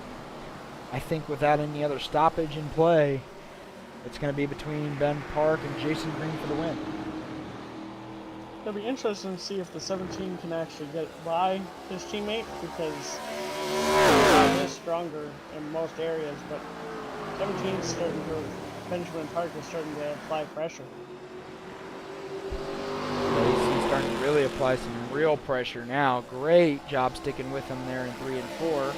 I think without any other stoppage in play, it's going to be between Ben Park and Jason Green for the win. It'll be interesting to see if the 17 can actually get by his teammate, because he is stronger in most areas, but 17's starting to, Benjamin Park is starting to apply pressure. He's starting to really apply some real pressure now. Great job sticking with him there in 3 and 4.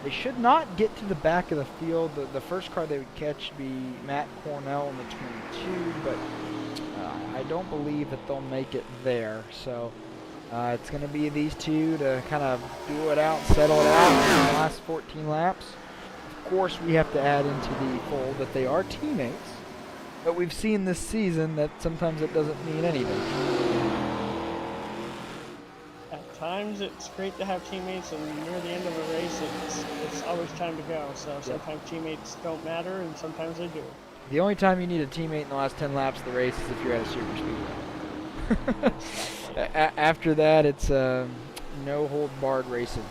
They should not get to the back of the field. The first car they would catch would be Matt Cornell in the 22, but I don't believe that they'll make it there. So it's going to be these two to kind of duel it out and settle it out in the last 14 laps. Of course, we have to add into the fold that they are teammates, but we've seen this season that sometimes it doesn't mean anything. At times, it's great to have teammates, and near the end of a race, it's always time to go. So sometimes teammates don't matter, and sometimes they do. The only time you need a teammate in the last 10 laps of the race is if you're at a super speedway. After that, it's no hold barred racing.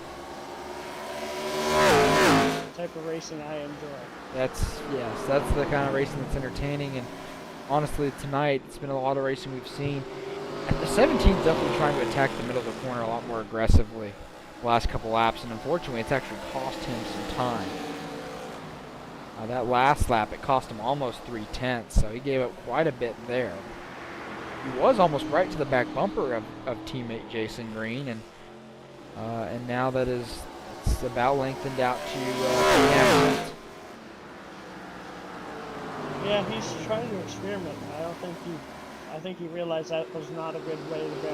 Type of racing I enjoy. That's the kind of racing that's entertaining, and honestly tonight it's been a lot of racing we've seen. The 17's definitely trying to attack the middle of the corner a lot more aggressively the last couple laps, and unfortunately it's actually cost him some time. That last lap it cost him almost 3/10, so he gave up quite a bit there. He was almost right to the back bumper of teammate Jason Green, and now that it's about lengthened out to 3.5 minutes. Yeah, he's trying to experiment. I think he realized that was not a good way to go.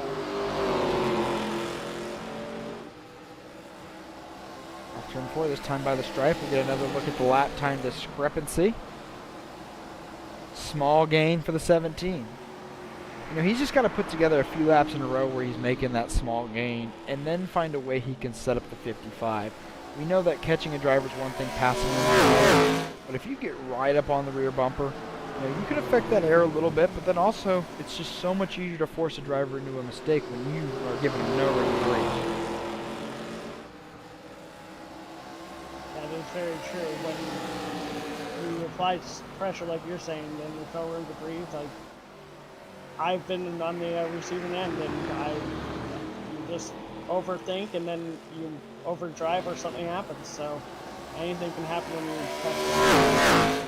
Turn 4 this time by the stripe. We'll get another look at the lap time discrepancy. Small gain for the 17. You know, he's just got to put together a few laps in a row where he's making that small gain and then find a way he can set up the 55. We know that catching a driver is one thing, passing him, but if you get right up on the rear bumper, you know, you can affect that air a little bit, but then also it's just so much easier to force a driver into a mistake when you are giving him no room to breathe. That is very true. When you apply pressure, like you're saying, then there's no room to breathe. Like, I've been on the receiving end, and you just overthink, and then you overdrive or something happens. So anything can happen when you're pressure.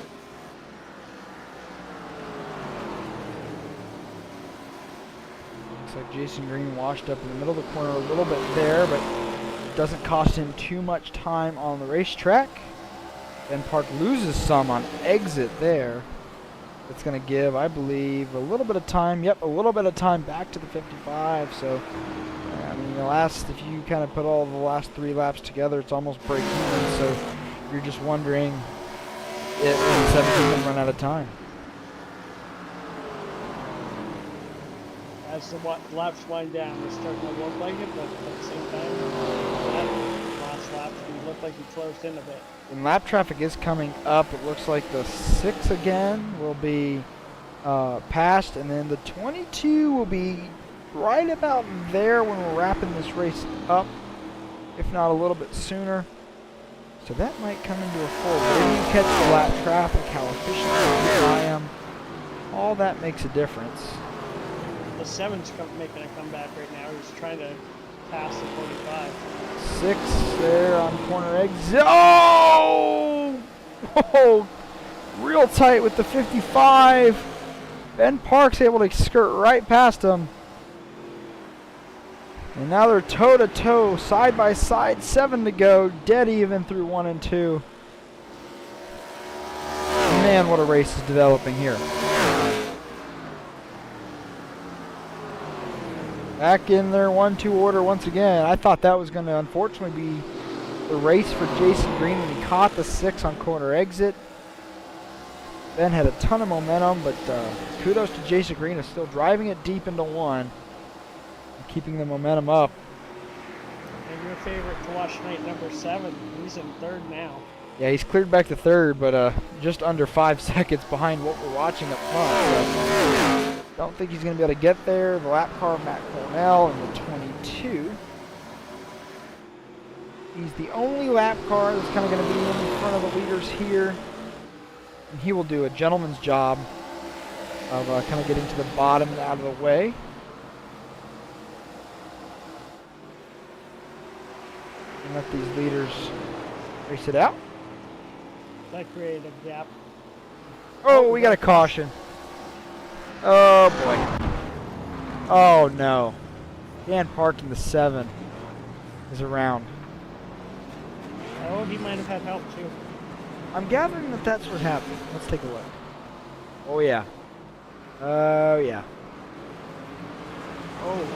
Looks like Jason Green washed up in the middle of the corner a little bit there, but it doesn't cost him too much time on the racetrack. Ben Park loses some on exit there. It's going to give, I believe, a little bit of time. Yep, a little bit of time back to the 55. So, I mean, if you kind of put all the last 3 laps together, it's almost break even. So, you're just wondering if the 17 can run out of time. As the laps wind down, it's starting to look like it, but at the same time, that last lap, he looked like he closed in a bit. And lap traffic is coming up. It looks like the 6 again will be passed, and then the 22 will be right about there when we're wrapping this race up, if not a little bit sooner. So that might come into a fold. When you catch the lap traffic, how efficient I am, all that makes a difference. The 7's making a comeback right now. He's trying to pass the 45. 6 there on corner exit. Oh! Oh! Real tight with the 55. Ben Park's able to skirt right past him. And now they're toe-to-toe, side-by-side, 7 to go, dead even through 1 and 2. Man, what a race is developing here. Back in their 1-2 order once again. I thought that was going to unfortunately be the race for Jason Green when he caught the 6 on corner exit. Ben had a ton of momentum, but kudos to Jason Green is still driving it deep into 1 and keeping the momentum up. And your favorite to watch tonight, number 7, he's in 3rd now. Yeah, he's cleared back to 3rd, but just under 5 seconds behind what we're watching up front. So don't think he's going to be able to get there. The lap car of Matt Cornell in the 22. He's the only lap car that's kind of going to be in front of the leaders here. And he will do a gentleman's job of kind of getting to the bottom and out of the way. And let these leaders race it out. That created a gap. Oh, we got a caution. Oh boy. Oh no. Dan parking the 7 is around. Oh, he might have had help too. I'm gathering that that's what happened. Let's take a look. Oh yeah. Oh yeah. Oh.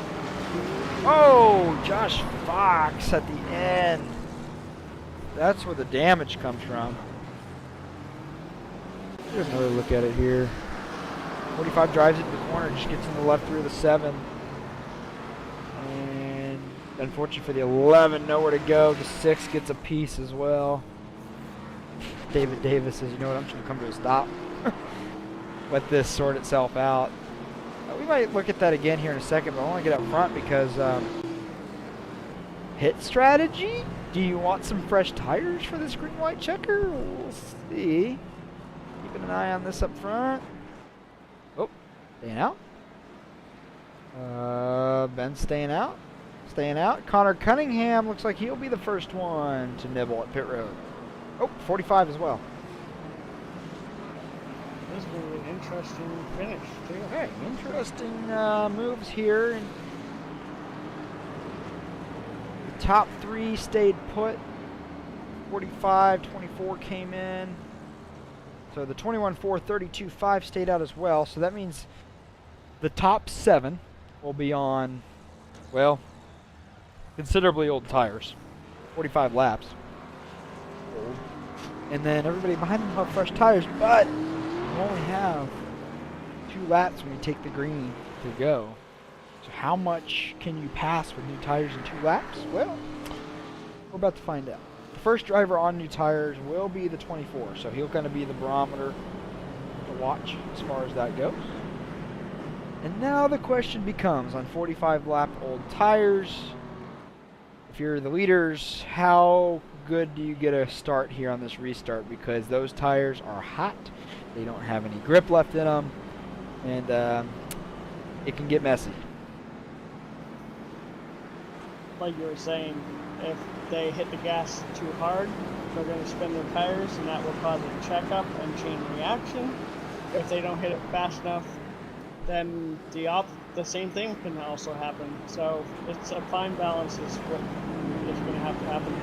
Oh, Josh Fox at the end. That's where the damage comes from. Here's another look at it here. 45 drives into the corner, just gets in the left rear of the 7. And unfortunately for the 11, nowhere to go. The 6 gets a piece as well. David Davis says, you know what, I'm just going to come to a stop. Let this sort itself out. We might look at that again here in a second, but I want to get up front because hit strategy? Do you want some fresh tires for this green-white checker? We'll see. Keeping an eye on this up front. Oh, staying out. Ben staying out. Staying out. Connor Cunningham looks like he'll be the first one to nibble at pit road. Oh, 45 as well. This is going to be an interesting finish, too. Okay, interesting moves here. And the top 3 stayed put. 45, 24 came in. So the 21-4, 32-5 stayed out as well. So that means the top 7 will be on, well, considerably old tires. 45 laps. Old. And then everybody behind them will have fresh tires, but you only have 2 laps when you take the green to go. So how much can you pass with new tires in 2 laps? Well, we're about to find out. The first driver on new tires will be the 24, so he'll kind of be the barometer to watch as far as that goes. And now the question becomes, on 45 lap old tires, if you're the leaders, how good do you get a start here on this restart? Because those tires are hot, they don't have any grip left in them, and it can get messy. Like you were saying, if they hit the gas too hard, they're going to spin their tires, and that will cause a checkup and chain reaction. If they don't hit it fast enough, then the same thing can also happen. So it's a fine balance is what is going to have to happen.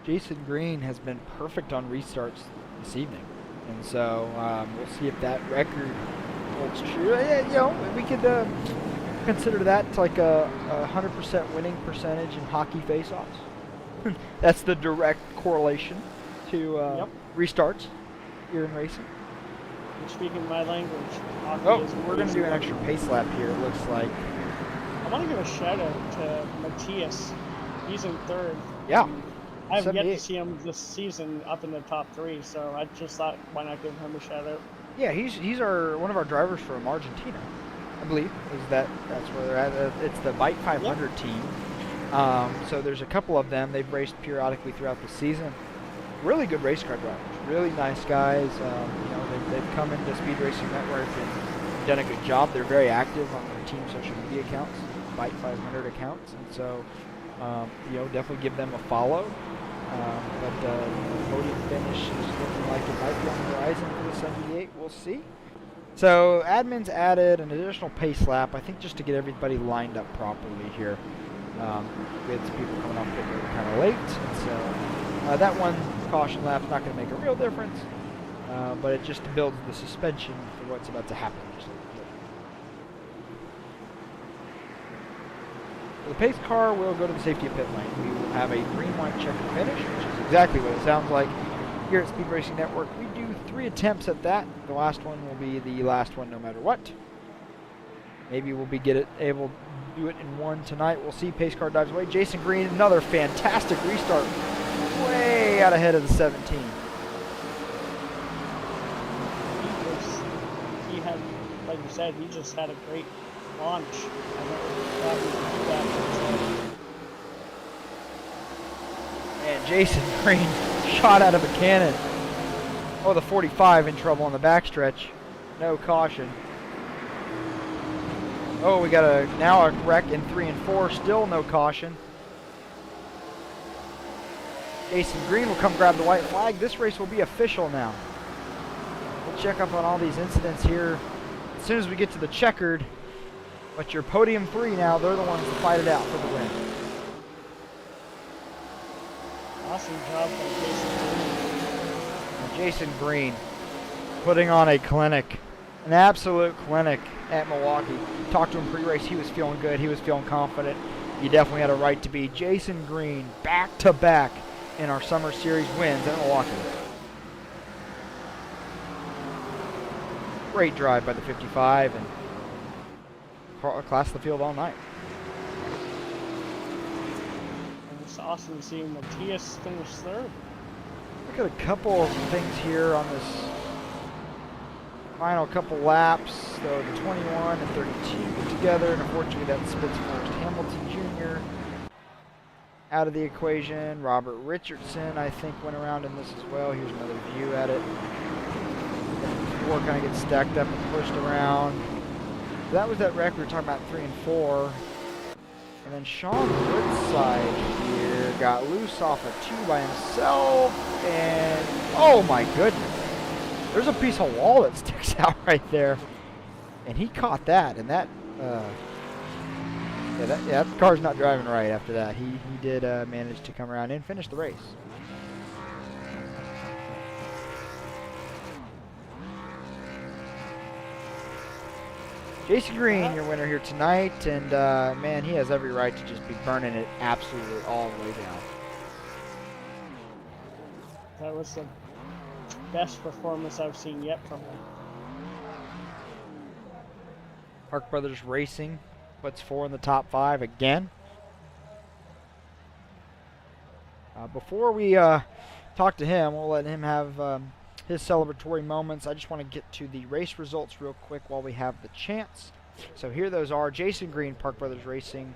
Jason Green has been perfect on restarts this evening, and so we'll see if that record holds true. Yeah, you know, we could consider that like a 100% winning percentage in hockey face-offs. That's the direct correlation to restarts here in racing. You're speaking my language. Hockey we're going to do an extra pace lap here, it looks like. I want to give a shout out to Matthias. He's in 3rd. Yeah. I have yet to see him this season up in the top 3, so I just thought, why not give him a shout out? Yeah, he's one of our drivers from Argentina, I believe. That's where they're at. It's the Bite 500 team. So there's a couple of them. They've raced periodically throughout the season. Really good race car drivers. Really nice guys. They've come into Speed Racing Network and done a good job. They're very active on their team social media accounts, Bite 500 accounts, and so definitely give them a follow. But the podium finish is looking like it might be on the horizon for the 78. We'll see. So admins added an additional pace lap, I think, just to get everybody lined up properly here. We had some people coming off pit road kind of late, and so that one caution lap is not going to make a real difference, but it just builds the suspension for what's about to happen. Just a little bit. So the pace car will go to the safety of pit lane. We will have a green-white checker finish, which is exactly what it sounds like. Here at Speed Racing Network, we do 3 attempts at that. The last one will be the last one no matter what. Maybe we'll be able to do it in 1 tonight. We'll see. Pace car dives away. Jason Green, another fantastic restart. Way out ahead of the 17. He had, like you said, he just had a great launch. I never thought he could do that. And Jason Green shot out of a cannon. Oh, the 45 in trouble on the backstretch. No caution. Oh, we got now a wreck in 3 and 4. Still no caution. Jason Green will come grab the white flag. This race will be official now. We'll check up on all these incidents here as soon as we get to the checkered. But your podium 3 now, they're the ones to fight it out for the win. Awesome job by Jason Green. And Jason Green putting on a clinic, an absolute clinic at Milwaukee. Talked to him pre-race, he was feeling good, he was feeling confident. He definitely had a right to be. Jason Green back-to-back in our Summer Series wins at Milwaukee. Great drive by the 55 and class the field all night. And it's awesome seeing Matthias finish third. Look at a couple of things here on this final couple laps. So the 21 and 32 get together, and unfortunately that splits Forrest Hamilton Jr. out of the equation. Robert Richardson, I think, went around in this as well. Here's another view at it. Four kind of gets stacked up and pushed around. So that was that wreck we were talking about, 3 and 4. And then Sean Woodside here got loose off a 2 by himself, and oh my goodness, there's a piece of wall that sticks out right there, and he caught that, and that that car's not driving right after that. He did manage to come around and finish the race. Jason Green, your winner here tonight, and man, he has every right to just be burning it absolutely all the way down. That was the best performance I've seen yet from him. Park Brothers Racing puts 4 in the top 5 again. Before we talk to him, we'll let him have his celebratory moments. I just want to get to the race results real quick while we have the chance. So here those are. Jason Green, Park Brothers Racing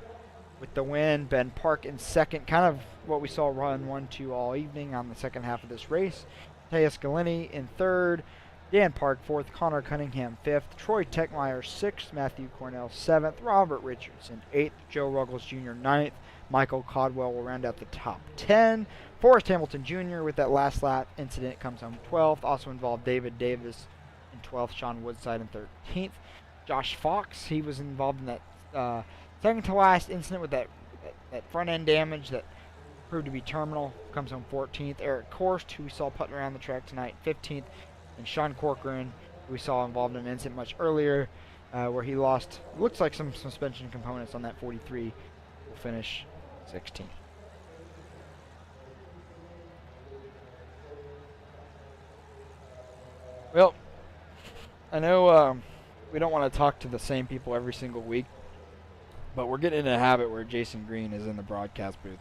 with the win. Ben Park in second. Kind of what we saw run 1-2 all evening on the second half of this race. Tejas Galini in third. Dan Park fourth. Connor Cunningham fifth. Troy Techmeyer sixth. Matthew Cornell seventh. Robert Richardson eighth. Joe Ruggles Jr. ninth. Michael Codwell will round out the top 10. Forrest Hamilton Jr. with that last lap incident comes home 12th. Also involved David Davis in 12th. Sean Woodside in 13th. Josh Fox, he was involved in that second to last incident with that front end damage that proved to be terminal, comes home 14th. Eric Korst, who we saw putting around the track tonight, 15th. And Sean Corcoran, who we saw involved in an incident much earlier where he lost, looks like some suspension components on that 43, will finish 16th. Well, I know we don't want to talk to the same people every single week, but we're getting in a habit where Jason Green is in the broadcast booth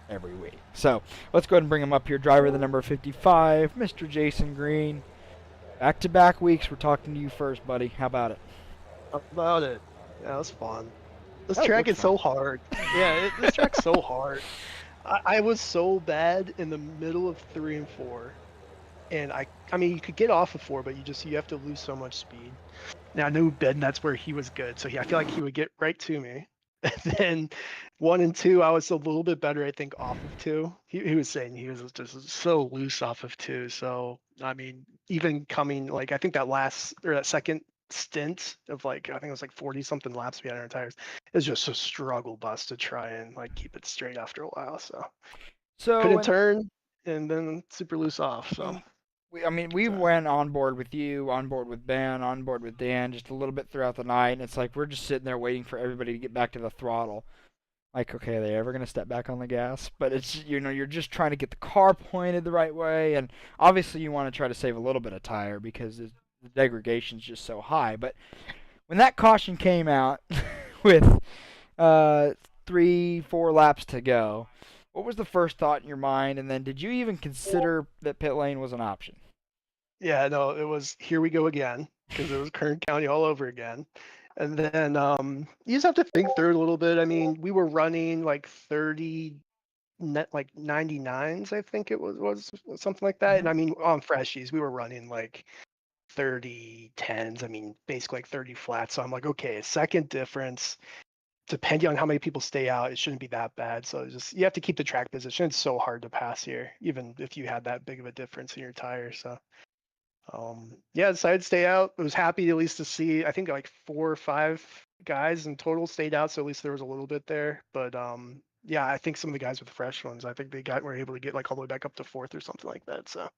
every week. So let's go ahead and bring him up here. Driver the number 55, Mr. Jason Green. Back-to-back weeks, we're talking to you first, buddy. How about it? How about it? Yeah, that was fun. This That track looks is so hard. Yeah, this track's so hard. I was so bad in the middle of 3 and 4. And I mean, you could get off of 4, but you have to lose so much speed. Now I knew Ben, that's where he was good, so I feel like he would get right to me. And then 1 and 2, I was a little bit better, I think, off of 2. He was saying he was just so loose off of 2. So I mean, even coming like I think that second stint of like I think it was like 40 something laps we had on our tires, it was just a struggle bus to try and like keep it straight after a while. So couldn't turn and then super loose off. So. We went on board with you, on board with Ben, on board with Dan just a little bit throughout the night, and it's like we're just sitting there waiting for everybody to get back to the throttle. Like, okay, are they ever going to step back on the gas? But it's, you're just trying to get the car pointed the right way, and obviously you want to try to save a little bit of tire because the degradation's just so high. But when that caution came out with 3-4 laps to go, what was the first thought in your mind, and then did you even consider that pit lane was an option? Yeah, no, it was here we go again because it was Kern County all over again. And then you just have to think through it a little bit. I mean, we were running like 30 like 99s, I think it was something like that. And I mean, on freshies, we were running like 30 10s. I mean, basically like 30 flats. So I'm like, okay, a second difference. depending on how many people stay out, it shouldn't be that bad. So you have to keep the track position. It's so hard to pass here, even if you had that big of a difference in your tire. So yeah, I decided to stay out. I was happy at least to see, I think like 4 or 5 guys in total stayed out, so at least there was a little bit there. But yeah, I think some of the guys with the fresh ones, I think were able to get like all the way back up to 4th or something like that. So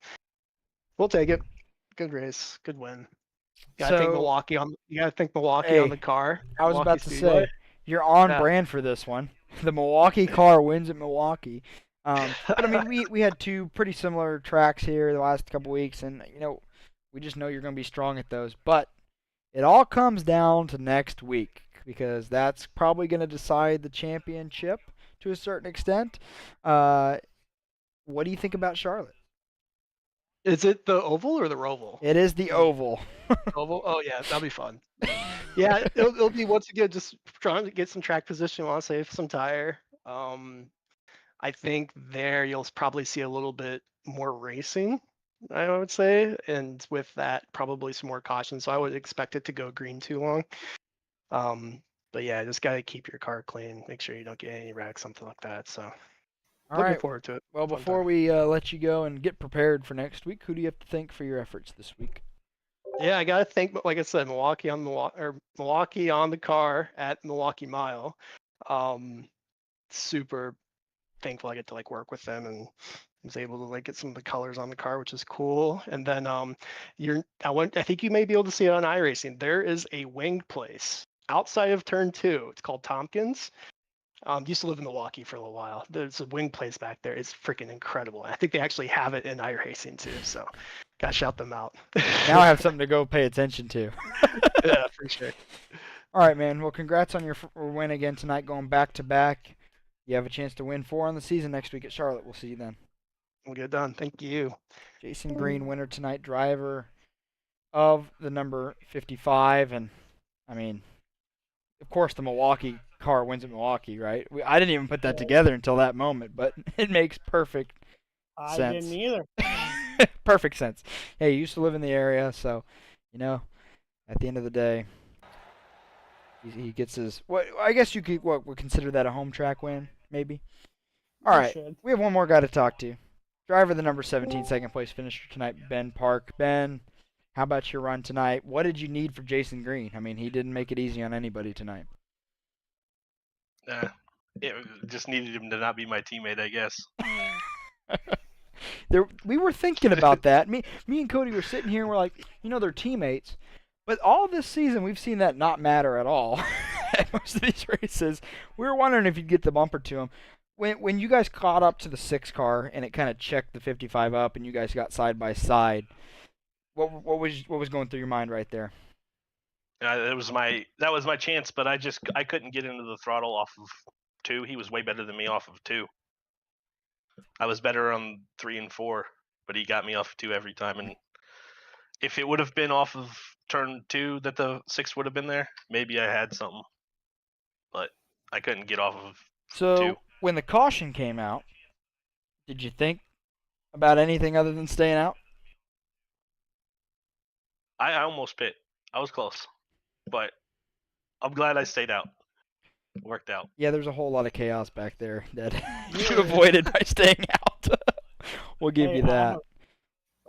we'll take it. Good race, good win. You gotta think So, Milwaukee on hey, the car. I was Milwaukee about to Speedway. say, you're on Yeah. brand for this one. The Milwaukee car wins at Milwaukee. But I mean, we had 2 pretty similar tracks here the last couple weeks, and we just know you're going to be strong at those. But it all comes down to next week because that's probably going to decide the championship to a certain extent. What do you think about Charlotte? Is it the oval or the roval? It is the oval. Oval? Oh yeah, that'll be fun. Yeah, it'll be once again just trying to get some track position while I save some tire. I think there you'll probably see a little bit more racing, I would say, and with that probably some more caution. So I would expect it to go green too long. But yeah, just gotta keep your car clean. Make sure you don't get any wrecks, something like that. So All looking right. forward to it. Well, Fun before time. we let you go and get prepared for next week, who do you have to thank for your efforts this week? Yeah, I gotta thank, like I said, Milwaukee on the car at Milwaukee Mile. Super thankful I get to like work with them and was able to like get some of the colors on the car, which is cool. And then I think you may be able to see it on iRacing. There is a winged place outside of turn 2. It's called Tompkins. Used to live in Milwaukee for a little while. There's a wing place back there. It's freaking incredible. I think they actually have it in iRacing too. So gotta shout them out. Now I have something to go pay attention to. Yeah, for sure. All right, man. Well, congrats on your win again tonight, going back to back. You have a chance to win 4 on the season next week at Charlotte. We'll see you then. We'll get it done. Thank you. Jason Green, winner tonight, driver of the number 55. And, I mean, of course, the Milwaukee car wins at Milwaukee, right? I didn't even put that together until that moment, but it makes perfect I sense. didn't either. Perfect sense. Hey, you used to live in the area, so, at the end of the day, he gets his. What I guess you would consider that a home track win, maybe. All You right, should. we have one more guy to talk to. Driver the number 17, second place finisher tonight, Ben Park. Ben, how about your run tonight? What did you need for Jason Green? I mean, he didn't make it easy on anybody tonight. It just needed him to not be my teammate, I guess. We were thinking about that. Me and Cody were sitting here and we're like, they're teammates. But all this season, we've seen that not matter at all at most of these races. We were wondering if you'd get the bumper to him. When you guys caught up to the 6 car and it kind of checked the 55 up and you guys got side by side, what was going through your mind right there? That was my chance, but I couldn't get into the throttle off of 2. He was way better than me off of 2. I was better on 3 and 4, but he got me off of 2 every time. And if it would have been off of turn 2 that the 6 would have been there, maybe I had something. But I couldn't get off of 2. When the caution came out, did you think about anything other than staying out? I almost pit. I was close, but I'm glad I stayed out. It worked out. Yeah, there's a whole lot of chaos back there that you avoided by staying out. We'll give you that.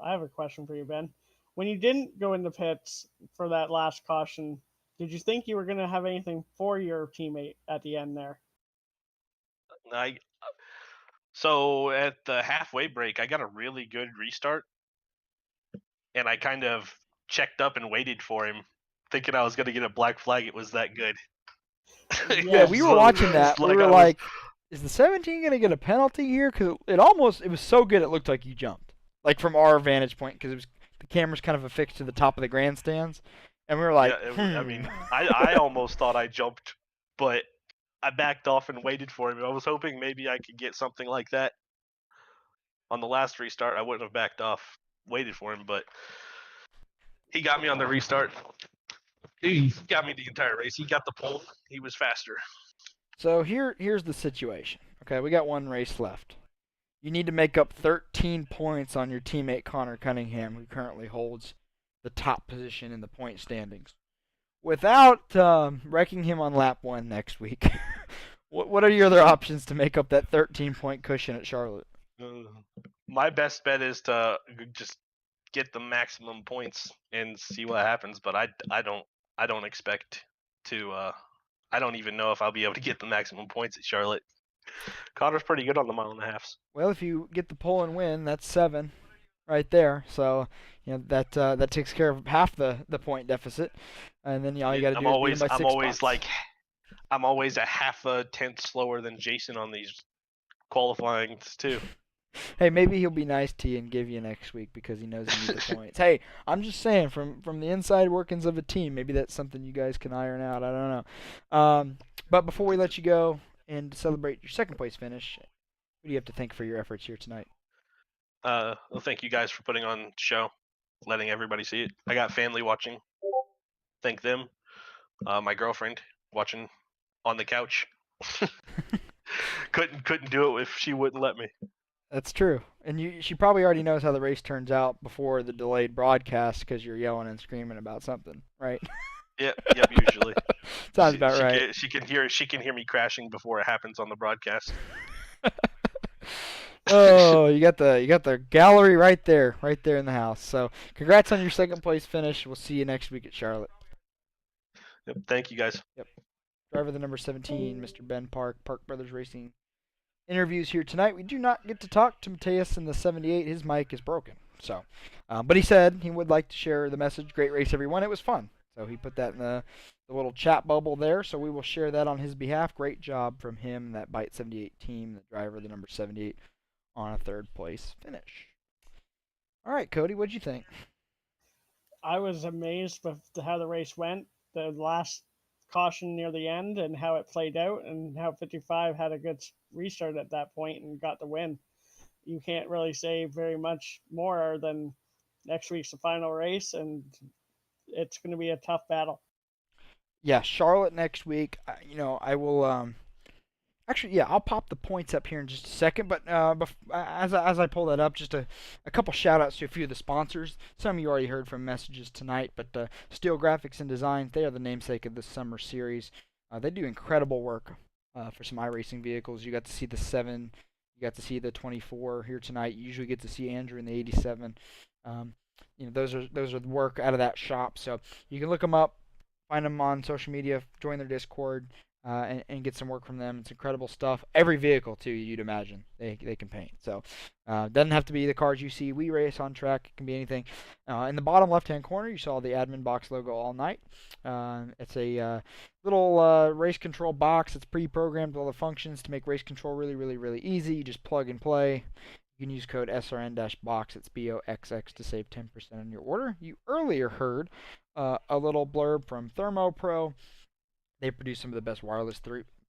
I have a question for you, Ben. When you didn't go into pits for that last caution, did you think you were going to have anything for your teammate at the end there? So at the halfway break, I got a really good restart, and I kind of checked up and waited for him, thinking I was going to get a black flag. It was that good. Yeah, we were watching that. We were like, is the 17 going to get a penalty here? Because it was so good it looked like you jumped. Like from our vantage point, because the camera's kind of affixed to the top of the grandstands. And we were like, I mean, I almost thought I jumped, but I backed off and waited for him. I was hoping maybe I could get something like that. On the last restart, I wouldn't have backed off, waited for him, but he got me on the restart. He got me the entire race. He got the pole. He was faster. So here's the situation. Okay, we got one race left. You need to make up 13 points on your teammate Connor Cunningham, who currently holds the top position in the point standings. without wrecking him on lap 1 next week, what are your other options to make up that 13-point cushion at Charlotte? My best bet is to just get the maximum points and see what happens. But I don't expect to. I don't even know if I'll be able to get the maximum points at Charlotte. Connor's pretty good on the mile and a halves. Well, if you get the pole and win, that's 7 right there. So that takes care of half the point deficit, and then all you got to do is beat him by 6 I'm always spots. like, I'm always a half a tenth slower than Jason on these qualifying too. Hey, maybe he'll be nice to you and give you next week because he knows you need the points. Hey, I'm just saying, from the inside workings of a team, maybe that's something you guys can iron out. I don't know. But before we let you go and celebrate your second place finish, who do you have to thank for your efforts here tonight? Well, thank you guys for putting on the show, letting everybody see it. I got family watching. Thank them. My girlfriend watching on the couch. couldn't do it if she wouldn't let me. That's true. And she probably already knows how the race turns out before the delayed broadcast because you're yelling and screaming about something, right? Yep, usually. Sounds about right. She can hear me crashing before it happens on the broadcast. Oh, you got the gallery right there in the house. So, congrats on your second place finish. We'll see you next week at Charlotte. Yep, thank you guys. Yep. Driver the number 17, Mr. Ben Park Brothers Racing interviews here tonight. We do not get to talk to Mateus in the 78. His mic is broken. So, but he said he would like to share the message. Great race, everyone. It was fun. So he put that in the little chat bubble there. So we will share that on his behalf. Great job from him and that Byte 78 team, the driver, the number 78, on a third place finish. All right, Cody, what'd you think? I was amazed with how the race went. The last caution near the end and how it played out, and how 55 had a good restart at that point and got the win. You can't really say very much more than next week's the final race, and it's going to be a tough battle. Yeah, Charlotte next week. I will. Actually, yeah, I'll pop the points up here in just a second. But as I pull that up, just a couple shout-outs to a few of the sponsors. Some you already heard from messages tonight, but Steel Graphics and Design, they are the namesake of the summer series. They do incredible work for some iRacing vehicles. You got to see the 7, you got to see the 24 here tonight. You usually get to see Andrew in the 87. Those are the work out of that shop. So you can look them up, find them on social media, join their Discord. And get some work from them. It's incredible stuff. Every vehicle, too, you'd imagine, they can paint. So doesn't have to be the cars you see. We race on track. It can be anything. In the bottom left-hand corner, you saw the admin box logo all night. It's a little race control box. It's pre-programmed with all the functions to make race control really, really, really easy. You just plug and play. You can use code SRN-BOX, it's BOXX, to save 10% on your order. You earlier heard a little blurb from ThermoPro. They produce some of the best wireless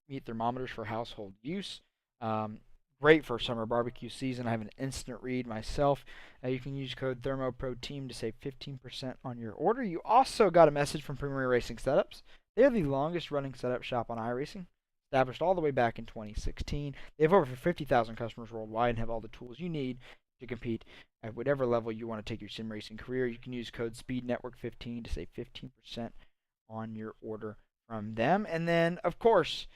meat thermometers for household use. Great for summer barbecue season. I have an instant read myself. You can use code ThermoProTeam to save 15% on your order. You also got a message from Premier Racing Setups. They're the longest running setup shop on iRacing, established all the way back in 2016. They have over 50,000 customers worldwide and have all the tools you need to compete at whatever level you want to take your sim racing career. You can use code SpeedNetwork15 to save 15% on your order from them. And then, of course,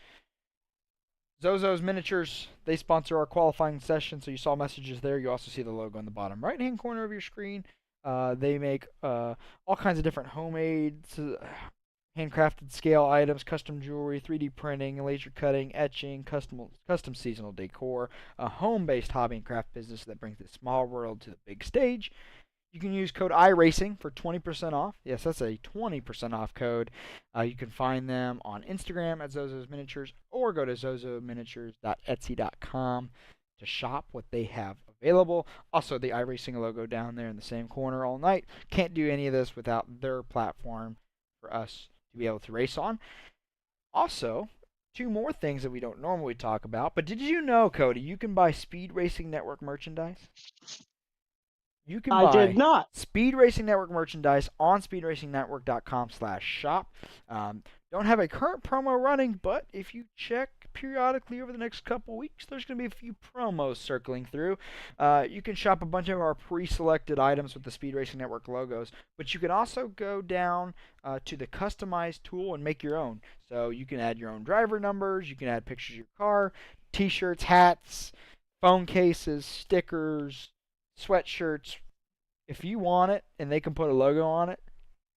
Zozo's Miniatures, they sponsor our qualifying session, so you saw messages there. You also see the logo in the bottom right-hand corner of your screen. They make all kinds of different homemade, handcrafted scale items, custom jewelry, 3D printing, laser cutting, etching, custom seasonal decor, a home-based hobby and craft business that brings the small world to the big stage. You can use code iRacing for 20% off. Yes, that's a 20% off code. You can find them on Instagram at Zozo's Miniatures, or go to zozominiatures.etsy.com to shop what they have available. Also, the iRacing logo down there in the same corner all night. Can't do any of this without their platform for us to be able to race on. Also, 2 more things that we don't normally talk about, but did you know, Cody, you can buy Speed Racing Network merchandise? You can I buy did not. Speed Racing Network merchandise on speedracingnetwork.com/shop. Don't have a current promo running, but if you check periodically over the next couple weeks, there's going to be a few promos circling through. You can shop a bunch of our pre-selected items with the Speed Racing Network logos, but you can also go down to the customized tool and make your own. So you can add your own driver numbers, you can add pictures of your car, t-shirts, hats, phone cases, stickers, sweatshirts. If you want it and they can put a logo on it,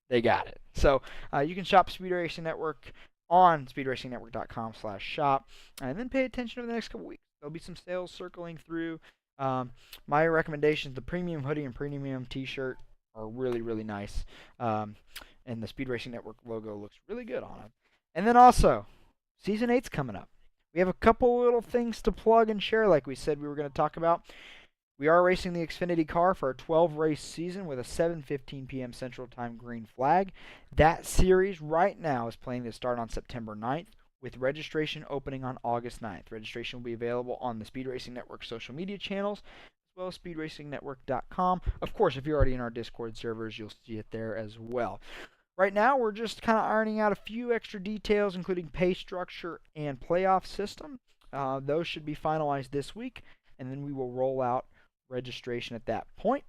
they got it. So you can shop Speed Racing Network on speedracingnetwork.com/shop, and then pay attention over the next couple weeks. There'll be some sales circling through. My recommendations: the premium hoodie and premium T-shirt are really, really nice, and the Speed Racing Network logo looks really good on them. And then also, Season 8's coming up. We have a couple little things to plug and share, like we said we were going to talk about. We are racing the Xfinity car for a 12-race season with a 7:15 p.m. Central Time green flag. That series right now is planning to start on September 9th, with registration opening on August 9th. Registration will be available on the Speed Racing Network social media channels, as well as speedracingnetwork.com. Of course, if you're already in our Discord servers, you'll see it there as well. Right now, we're just kind of ironing out a few extra details, including pay structure and playoff system. Those should be finalized this week, and then we will roll out registration at that point.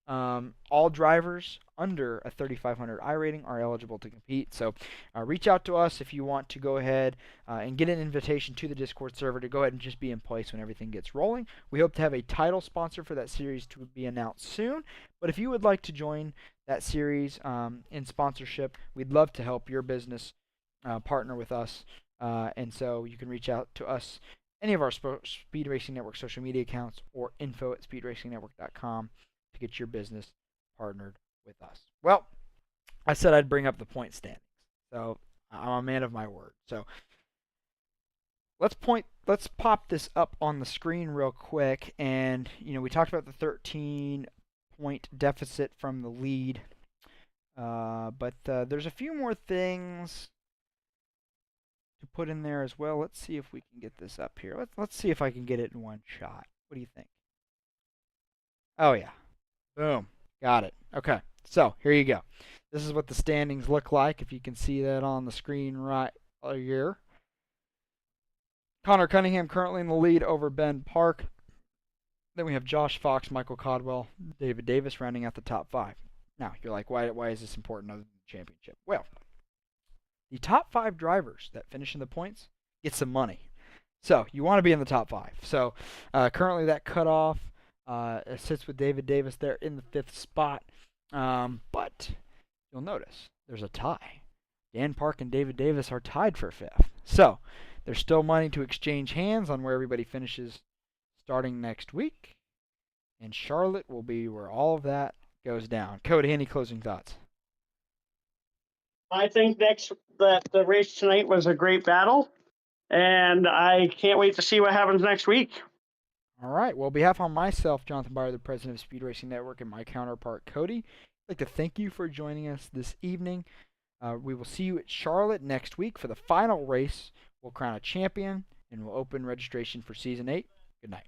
All drivers under a 3,500 I rating are eligible to compete. So reach out to us if you want to go ahead and get an invitation to the Discord server to go ahead and just be in place when everything gets rolling. We hope to have a title sponsor for that series to be announced soon. But if you would like to join that series in sponsorship, we'd love to help your business partner with us. And so you can reach out to us, any of our Speed Racing Network social media accounts, or info@speedracingnetwork.com to get your business partnered with us. Well, I said I'd bring up the point standings, so I'm a man of my word. So let's pop this up on the screen real quick, and we talked about the 13-point deficit from the lead, but there's a few more things to put in there as well. Let's see if we can get this up here. Let's see if I can get it in one shot. What do you think? Oh yeah. Boom. Got it. Okay. So here you go. This is what the standings look like, if you can see that on the screen right here. Connor Cunningham currently in the lead over Ben Park. Then we have Josh Fox, Michael Codwell, David Davis rounding out the top 5. Now, you're like, why is this important other than the championship? Well, the top 5 drivers that finish in the points get some money. So you want to be in the top 5. So currently that cutoff sits with David Davis there in the 5th spot. But you'll notice there's a tie. Dan Park and David Davis are tied for 5th. So there's still money to exchange hands on where everybody finishes starting next week. And Charlotte will be where all of that goes down. Cody, any closing thoughts? I think that the race tonight was a great battle, and I can't wait to see what happens next week. All right. Well, on behalf of myself, Jonathan Byer, the president of Speed Racing Network, and my counterpart, Cody, I'd like to thank you for joining us this evening. We will see you at Charlotte next week for the final race. We'll crown a champion, and we'll open registration for Season 8. Good night.